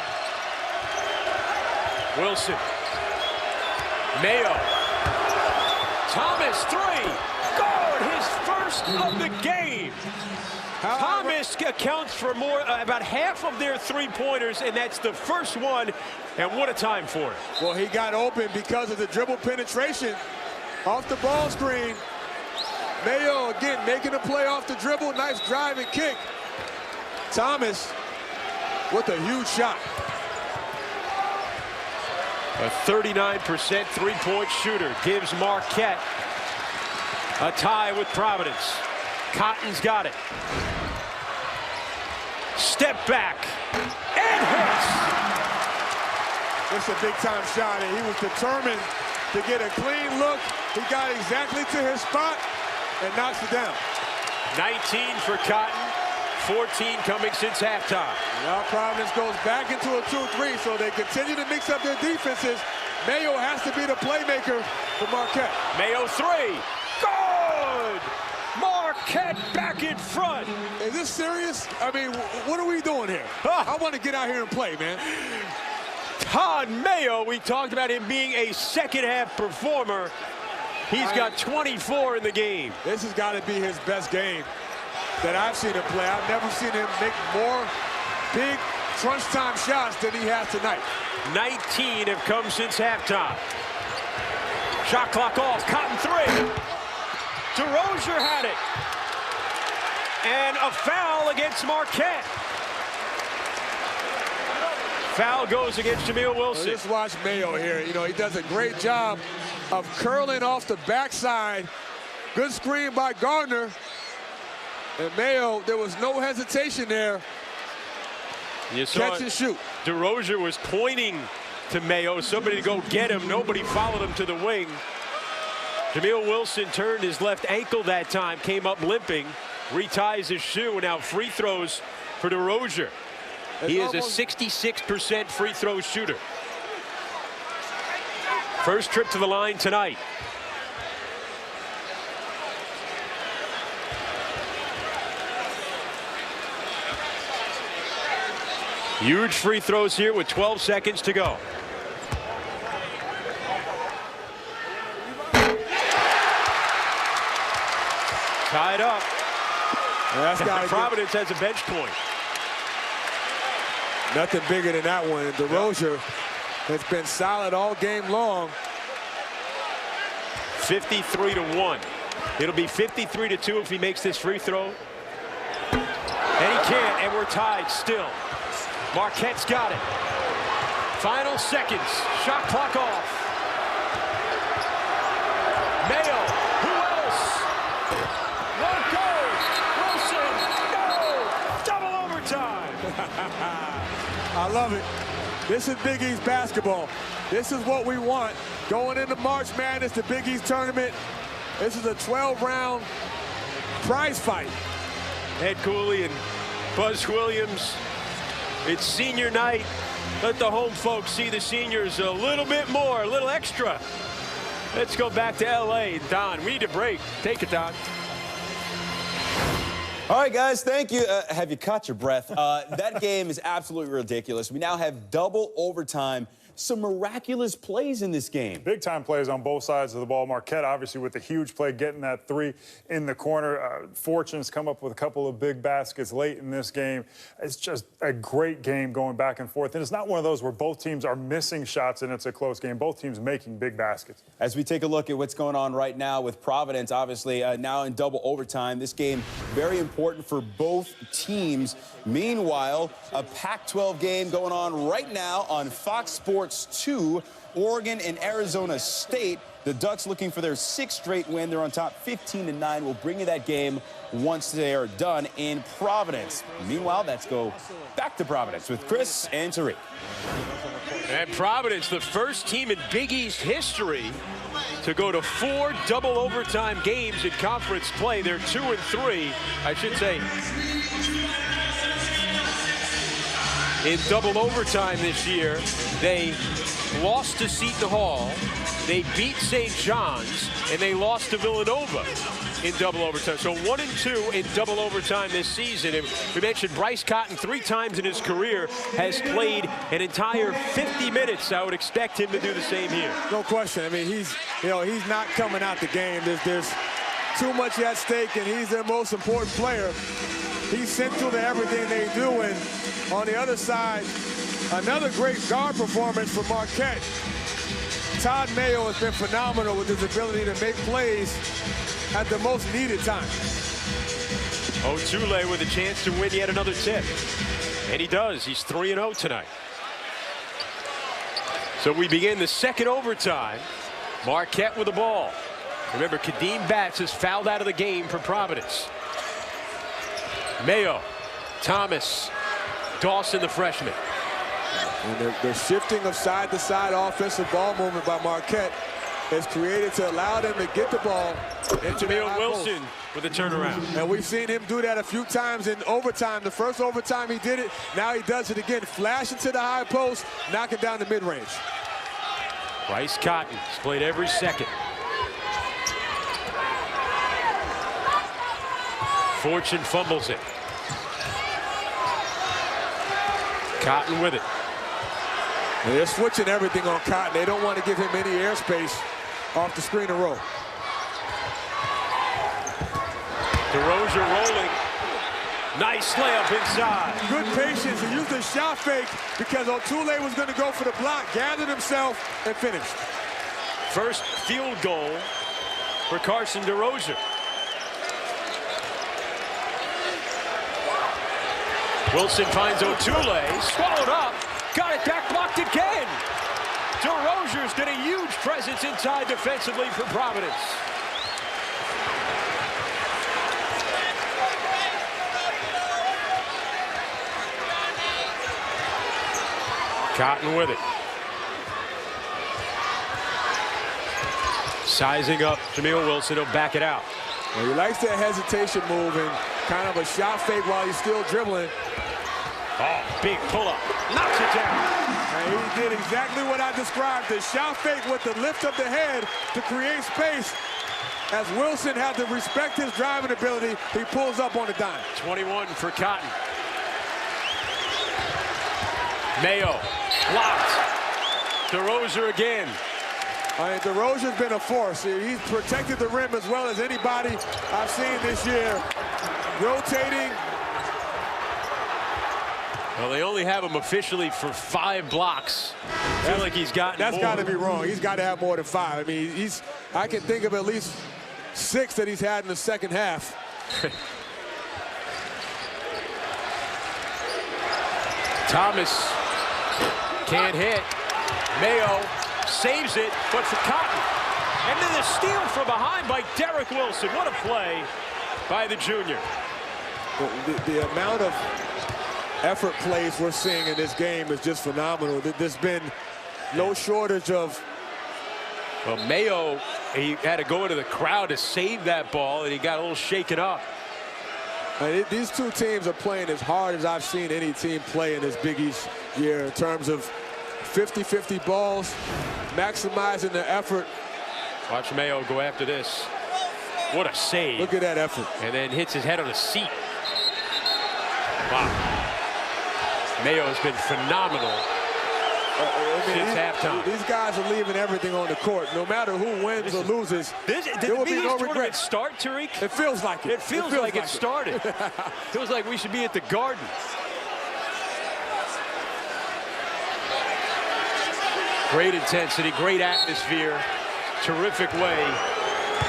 Wilson. Mayo. Thomas, 3. Good, his first of the game. Thomas accounts for about half of their 3-pointers, and that's the first one. And what a time for it. Well, he got open because of the dribble penetration off the ball screen. Mayo, again, making a play off the dribble. Nice drive and kick. Thomas with a huge shot. A 39% 3-point shooter gives Marquette a tie with Providence. Cotton's got it. Step back and hits. It's a big-time shot, and he was determined to get a clean look. He got exactly to his spot and knocks it down. 19 for Cotton, 14 coming since halftime. Now Providence goes back into a 2-3, so they continue to mix up their defenses. Mayo has to be the playmaker for Marquette. Mayo 3, good! Marquette back in front. Is this serious? I mean, what are we doing here? I want to get out here and play, man. Todd Mayo, we talked about him being a second-half performer. He's got 24 in the game. This has got to be his best game that I've seen him play. I've never seen him make more big crunch time shots than he has tonight. 19 have come since halftime. Shot clock off. Cotton three. DeRozier had it. And a foul against Marquette. Foul goes against Jameel Wilson. Just watch Mayo here. You know, he does a great job of curling off the backside. Good screen by Gardner. And Mayo, there was no hesitation there. You saw catch and shoot. DeRozier was pointing to Mayo, somebody to go get him. Nobody followed him to the wing. Jameel Wilson turned his left ankle that time, came up limping, reties his shoe, and now free throws for DeRozier. He is a 66% free throw shooter. First trip to the line tonight. Huge free throws here with 12 seconds to go. Tied up. Providence has a bench point. Nothing bigger than that one. And DeRozier has been solid all game long. 53-1. It'll be 53-2 if he makes this free throw. And he can't, and we're tied still. Marquette's got it. Final seconds. Shot clock off. Mayo. Who else? One goes. Wilson. No. Double overtime. I love it. This is Big East basketball. This is what we want. Going into March Madness, the Big East tournament. This is a 12-round prize fight. Ed Cooley and Buzz Williams. It's senior night. Let the home folks see the seniors a little bit more, a little extra. Let's go back to L.A. Don, we need a break. Take it, Don. All right, guys, thank you. Have you caught your breath? That game is absolutely ridiculous. We now have double overtime. Some miraculous plays in this game. Big-time plays on both sides of the ball. Marquette, obviously, with the huge play, getting that three in the corner. Fortune's come up with a couple of big baskets late in this game. It's just a great game going back and forth. And it's not one of those where both teams are missing shots and it's a close game. Both teams making big baskets. As we take a look at what's going on right now with Providence, obviously, now in double overtime. This game very important for both teams. Meanwhile, a Pac-12 game going on right now on Fox Sports 2, Oregon and Arizona State. The Ducks looking for their 6th straight win. They're on top 15-9. We'll bring you that game once they are done in Providence. Meanwhile, let's go back to Providence with Chris and Tariq. And Providence, the first team in Big East history to go to 4 double overtime games in conference play. They're 2-3, I should say, in double overtime this year. They lost to Seton Hall, they beat St. John's, and they lost to Villanova in double overtime. So 1-2 in double overtime this season. And we mentioned Bryce Cotton 3 times in his career has played an entire 50 minutes. I would expect him to do the same here. No question. I mean, he's not coming out the game. There's too much at stake, and he's their most important player. He's central to everything they do. And on the other side, another great guard performance for Marquette. Todd Mayo has been phenomenal with his ability to make plays at the most needed time. O'Toole with a chance to win yet another tip. And he does. He's 3-0 tonight. So we begin the second overtime. Marquette with the ball. Remember, Kadeem Batts is fouled out of the game for Providence. Mayo, Thomas, Dawson, the freshman. And the shifting of side-to-side offensive ball movement by Marquette is created to allow them to get the ball. And Jameel Wilson with a turnaround. And we've seen him do that a few times in overtime. The first overtime he did it. Now he does it again. Flash into the high post, knocking down the mid-range. Bryce Cotton has played every second. Fortune fumbles it. Cotton with it. And they're switching everything on Cotton. They don't want to give him any airspace off the screen and roll. DeRozier rolling. Nice layup inside. Good patience. He used the shot fake because Otule was going to go for the block, gathered himself, and finished. First field goal for Carson DeRozier. Wilson finds Otule, swallowed up, got it back, blocked again. DeRozier's got a huge presence inside defensively for Providence. Cotton with it. Sizing up Jameel Wilson, he'll back it out. Well, he likes that hesitation move and kind of a shot fake while he's still dribbling. Oh, big pull-up, knocks it down. And he did exactly what I described, the shot fake with the lift of the head to create space. As Wilson had to respect his driving ability, he pulls up on the dime. 21 for Cotton. Mayo, blocked. DeRozier again. DeRozier's been a force. He's protected the rim as well as anybody I've seen this year. Rotating. Well, they only have him officially for 5 blocks. I feel like he's gotten That's more. got to be wrong. He's got to have more than 5. I mean, I can think of at least 6 that he's had in the second half. Thomas can't hit. Mayo saves it, but for Cotton. And then the steal from behind by Derek Wilson. What a play by the junior. The amount of effort plays we're seeing in this game is just phenomenal. There's been no shortage of. Well, Mayo, he had to go into the crowd to save that ball, and he got a little shaken up. These two teams are playing as hard as I've seen any team play in this Big East year in terms of 50-50 balls, maximizing the effort. Watch Mayo go after this. What a save. Look at that effort. And then hits his head on the seat. Wow. Mayo has been phenomenal since halftime. These guys are leaving everything on the court. No matter who wins or loses, there will be no regret. Start, Tariq? It feels like it. It feels like it started. Feels like we should be at the Garden. Great intensity, great atmosphere. Terrific way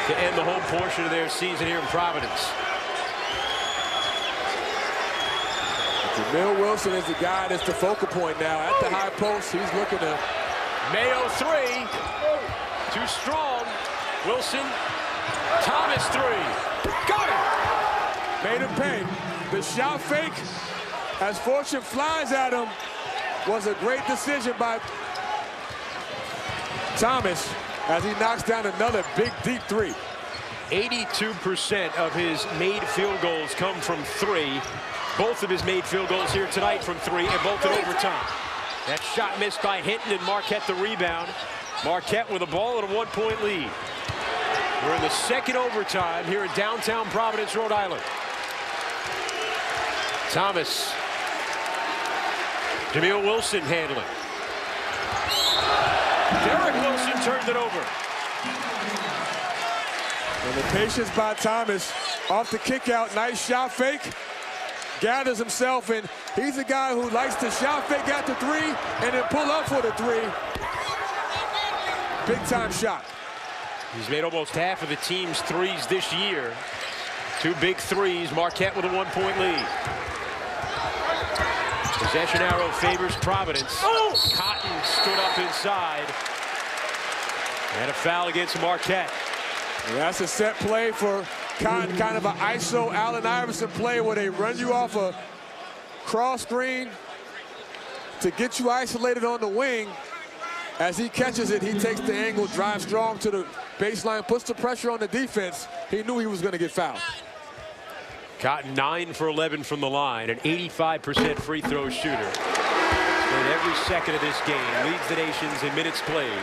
to end the home portion of their season here in Providence. Jameel Wilson is the guy that's the focal point now. At the high post, he's looking to. Mayo 3. Too strong. Wilson. Thomas 3. Got it. Made him pay. The shot fake, as fortune flies at him, was a great decision by Thomas as he knocks down another big, deep 3. 82% of his made field goals come from 3. Both of his made field goals here tonight from 3, and both in overtime. That shot missed by Hinton, and Marquette the rebound. Marquette with a ball and a 1-point lead. We're in the second overtime here in downtown Providence, Rhode Island. Thomas. Jameel Wilson handling. Derek Wilson turned it over. And the patience by Thomas off the kick out. Nice shot fake. Gathers himself, and he's a guy who likes to shot fake at the 3 and then pull up for the 3. Big time shot. He's made almost half of the team's 3s this year. 2 big 3s. Marquette with a 1-point lead. Possession arrow favors Providence. Cotton stood up inside. And a foul against Marquette. And that's a set play for Cotton, kind of an ISO Allen Iverson play where they run you off a cross screen to get you isolated on the wing. As he catches it, he takes the angle, drives strong to the baseline, puts the pressure on the defense. He knew he was going to get fouled. Cotton 9 for 11 from the line, an 85% free throw shooter. Played every second of this game, leads the nations in minutes played.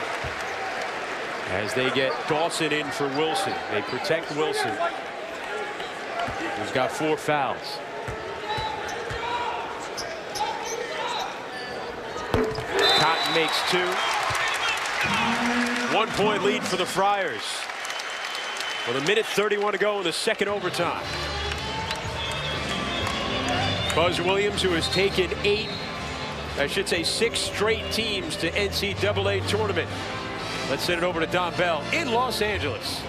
As they get Dawson in for Wilson. They protect Wilson, who's got 4 fouls. Cotton makes 2. 1-point lead for the Friars. With 1:31 to go in the second overtime. Buzz Williams, who has taken 6 straight teams to NCAA tournament. Let's send it over to Don Bell in Los Angeles.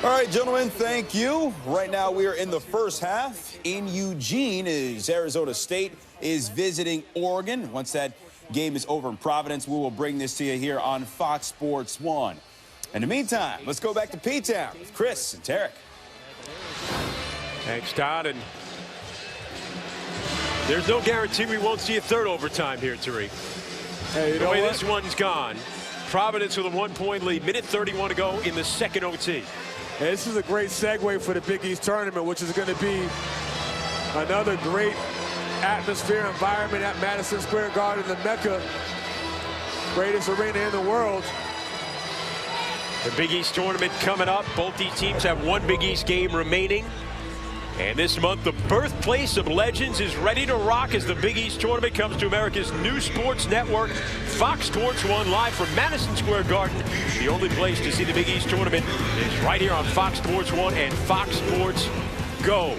All right, gentlemen, thank you. Right now we are in the first half in Eugene as Arizona State is visiting Oregon. Once that game is over in Providence, we will bring this to you here on Fox Sports 1. In the meantime, let's go back to P-Town with Chris and Tarek. Thanks, Todd. And there's no guarantee we won't see a third overtime here, Tariq. Hey, you know the way what? this one's gone, Providence with a 1-point lead, minute 31 to go in the second OT. Hey, this is a great segue for the Big East tournament, which is going to be another great atmosphere environment at Madison Square Garden, the Mecca, greatest arena in the world. The Big East tournament coming up. Both these teams have one Big East game remaining. And this month, the birthplace of legends is ready to rock as the Big East tournament comes to America's new sports network, Fox Sports 1, live from Madison Square Garden. The only place to see the Big East tournament is right here on Fox Sports 1 and Fox Sports Go.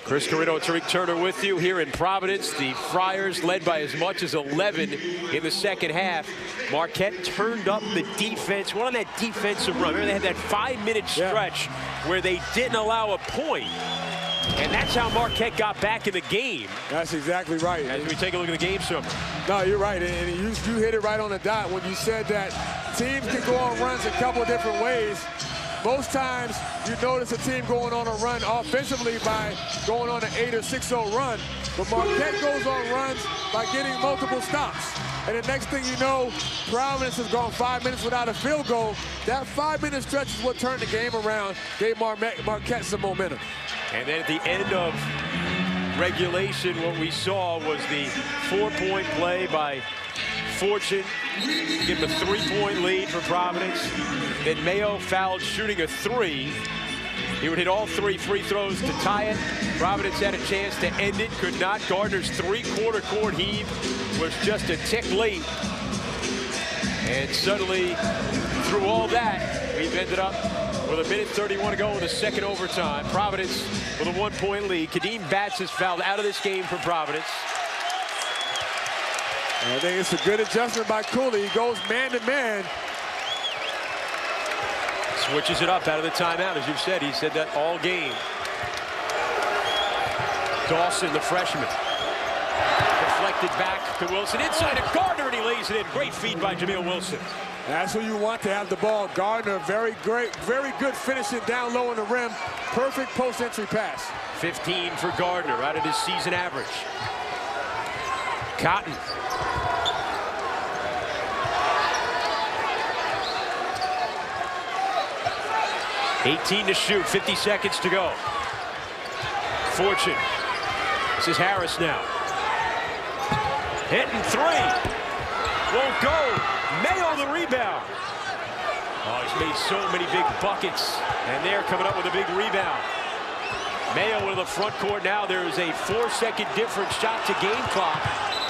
Chris Carrino, Tariq Turner with you here in Providence. The Friars led by as much as 11 in the second half. Marquette turned up the defense. Went on that defensive run. Remember, they had that 5-minute stretch where they didn't allow a point. And that's how Marquette got back in the game. That's exactly right. As we take a look at the game summary. No, you're right. And you hit it right on the dot when you said that teams can go on runs a couple of different ways. Most times you notice a team going on a run offensively by going on an 8 or 6-0 run. But Marquette goes on runs by getting multiple stops. And the next thing you know, Providence has gone 5 minutes without a field goal. That 5-minute stretch is what turned the game around, gave Marquette some momentum. And then at the end of regulation, what we saw was the 4-point play by Fortune, give him a 3-point lead for Providence. Then Mayo fouled shooting a 3. He would hit all 3 free throws to tie it. Providence had a chance to end it, could not. Gardner's 3-quarter court heave was just a tick late. And suddenly, through all that, we've ended up with a minute 31 to go in the second overtime. Providence with a 1-point lead. Kadeem Batts is fouled out of this game for Providence. I think it's a good adjustment by Cooley. He goes man-to-man. Switches it up out of the timeout, as you've said. He said that all game. Dawson, the freshman. Deflected back to Wilson. Inside to Gardner, and he lays it in. Great feed by Jameel Wilson. That's who you want to have the ball. Gardner, very good finishing down low in the rim. Perfect post-entry pass. 15 for Gardner, right at his season average. Cotton. $18 to shoot, 50 seconds to go. Fortune. This is Harris now. Hitting 3. Won't go. Mayo the rebound. Oh, he's made so many big buckets. And they're coming up with a big rebound. Mayo in the front court now. There is a 4-second difference shot to game clock.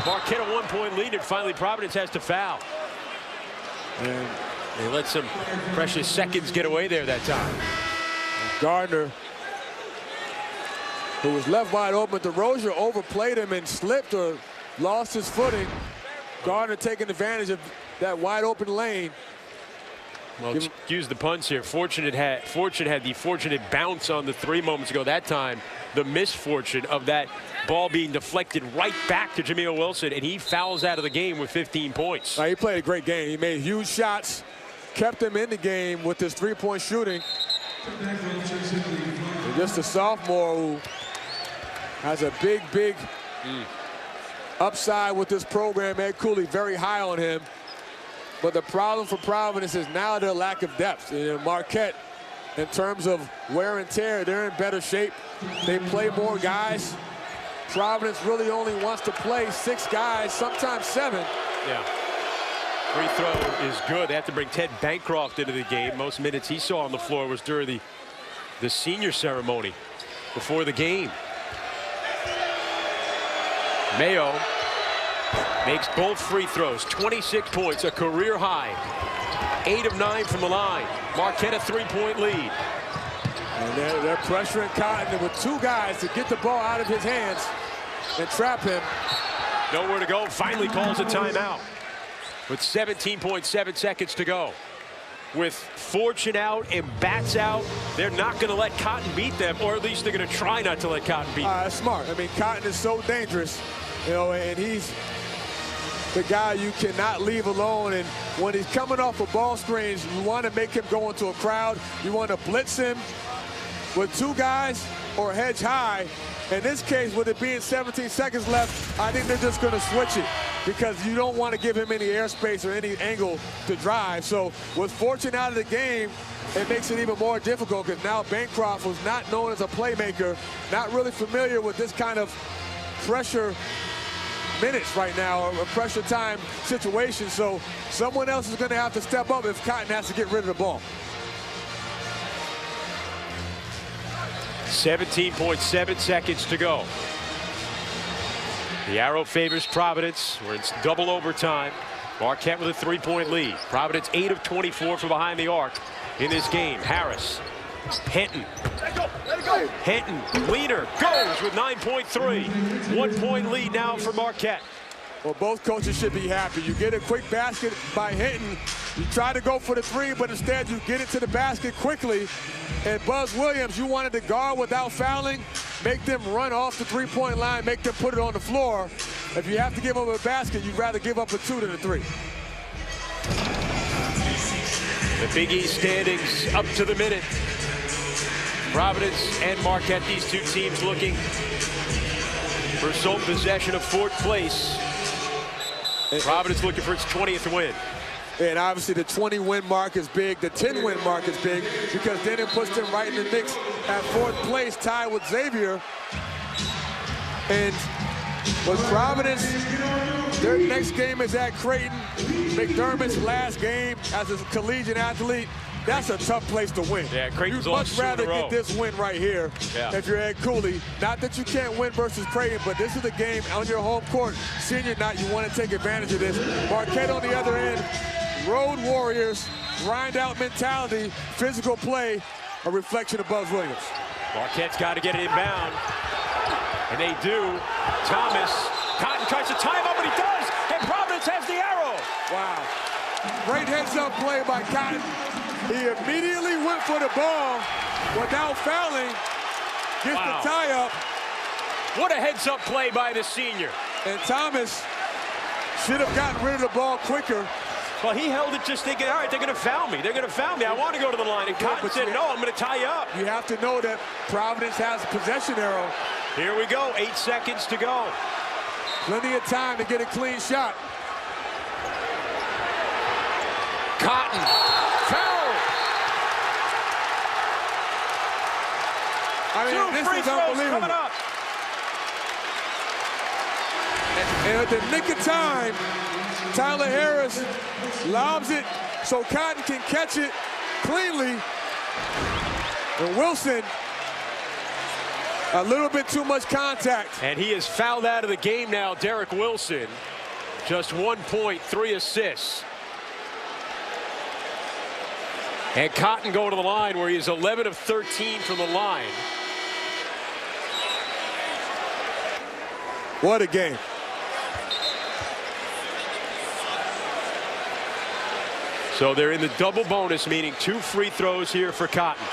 Marquette a 1-point lead, and finally Providence has to foul. And they let some precious seconds get away there that time. Gardner, who was left wide open, DeRozier overplayed him and slipped or lost his footing. Gardner taking advantage of that wide open lane. Well, excuse the puns here. Fortune had the fortunate bounce on the 3 moments ago. That time, the misfortune of that ball being deflected right back to Jameel Wilson, and he fouls out of the game with 15 points. He played a great game. He made huge shots, kept him in the game with his 3-point shooting. And just a sophomore who has a big upside with this program. Ed Cooley very high on him. But the problem for Providence is now their lack of depth. Marquette, in terms of wear and tear, they're in better shape. They play more guys. Providence really only wants to play 6 guys, sometimes 7. Yeah. Free throw is good. They have to bring Ted Bancroft into the game. Most minutes he saw on the floor was during the senior ceremony before the game. Mayo makes both free throws, 26 points, a career high. 8 of 9 from the line. Marquette a 3-point lead. And they're pressuring Cotton with two guys to get the ball out of his hands and trap him. Nowhere to go. Finally calls a timeout with 17.7 seconds to go. With Fortune out and Bats out, they're not going to let Cotton beat them, or at least they're going to try not to let Cotton beat them. That's smart. I mean, Cotton is so dangerous, you know, and he's the guy you cannot leave alone. And when he's coming off of ball screens, you want to make him go into a crowd. You want to blitz him with two guys or hedge high. In this case, with it being 17 seconds left, I think they're just going to switch it because you don't want to give him any airspace or any angle to drive. So with Fortune out of the game, it makes it even more difficult because now Bancroft, who's not known as a playmaker, not really familiar with this kind of pressure minutes right now, or a pressure time situation. So someone else is going to have to step up if Cotton has to get rid of the ball. 17.7 seconds to go. The arrow favors Providence. We're in double overtime. Marquette with a 3-point lead. Providence 8 of 24 from behind the arc in this game. Harris, Hinton. Hinton, leader, goes with 9.3. 1 point lead now for Marquette. Well, both coaches should be happy. You get a quick basket by Hinton. You try to go for the three, but instead you get it to the basket quickly. And Buzz Williams, you wanted to guard without fouling, make them run off the three-point line, make them put it on the floor. If you have to give up a basket, you'd rather give up a 2 than a 3. The Big East standings up to the minute. Providence and Marquette, these two teams looking for sole possession of fourth place. Providence looking for its 20th win. And obviously the 20-win mark is big. The 10-win mark is big because then it puts them right in the mix at fourth place, tied with Xavier. And with Providence, their next game is at Creighton. McDermott's last game as a collegiate athlete. That's a tough place to win. Yeah, Creighton's You'd much rather get this win right here if you're Ed Cooley. Not that you can't win versus Creighton, but this is the game on your home court. Senior night, you want to take advantage of this. Marquette on the other end, road warriors, grind-out mentality, physical play, a reflection of Buzz Williams. Marquette's got to get it inbound, and they do. Thomas, Cotton tries to tie him up, and he does, and Providence has the arrow. Wow. Great heads-up play by Cotton. He immediately went for the ball without fouling, gets the tie-up. What a heads-up play by the senior. And Thomas should have gotten rid of the ball quicker. Well, he held it just thinking, all right, they're going to foul me. They're going to foul me. I want to go to the line. And Cotton said, no, I'm going to tie you up. You have to know that Providence has a possession arrow. Here we go, 8 seconds to go. Plenty of time to get a clean shot. Cotton, foul. I mean, this is unbelievable. Coming up. And at the nick of time, Tyler Harris lobs it so Cotton can catch it cleanly. And Wilson, a little bit too much contact. And he is fouled out of the game now, Derek Wilson. Just 1 point, 3 assists. And Cotton going to the line where he is 11 of 13 from the line. What a game. So they're in the double bonus, meaning 2 free throws here for Cotton.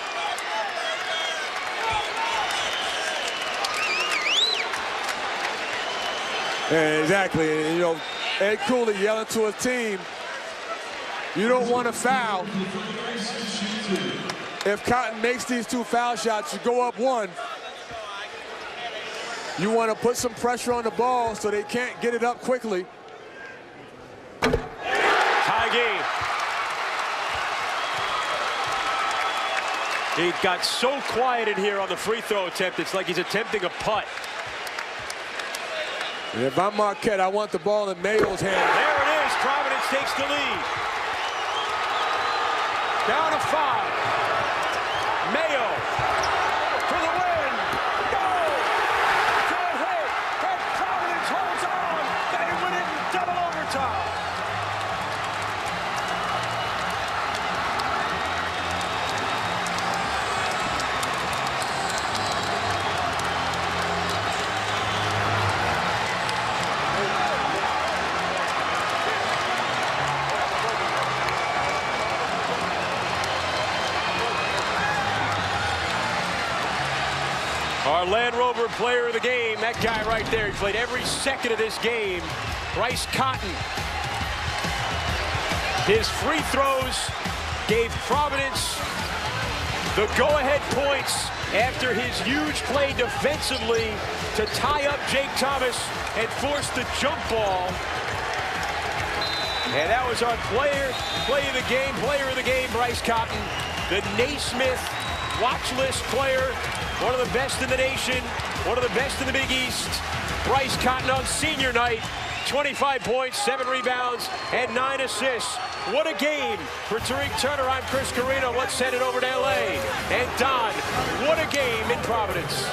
Yeah, exactly. And, you know, Ed Cooley yelling to his team, you don't want to foul. If Cotton makes these 2 foul shots, you go up 1. You want to put some pressure on the ball so they can't get it up quickly. Tie game. He got so quiet in here on the free throw attempt, it's like he's attempting a putt. If I'm Marquette, I want the ball in Mayo's hand. There it is. Providence takes the lead. Down to 5. Mayo for the win. Goal. Good hit. And Providence holds on. They win it in double overtime. Our Land Rover player of the game, that guy right there. He played every second of this game. Bryce Cotton. His free throws gave Providence the go-ahead points after his huge play defensively to tie up Jake Thomas and force the jump ball. And that was our player of the game, Bryce Cotton, the Naismith watch list player, one of the best in the nation, one of the best in the Big East. Bryce Cotton on senior night, 25 points, 7 rebounds, and 9 assists. What a game for Tariq Turner. I'm Chris Carino. Let's send it over to L.A. And Don, what a game in Providence.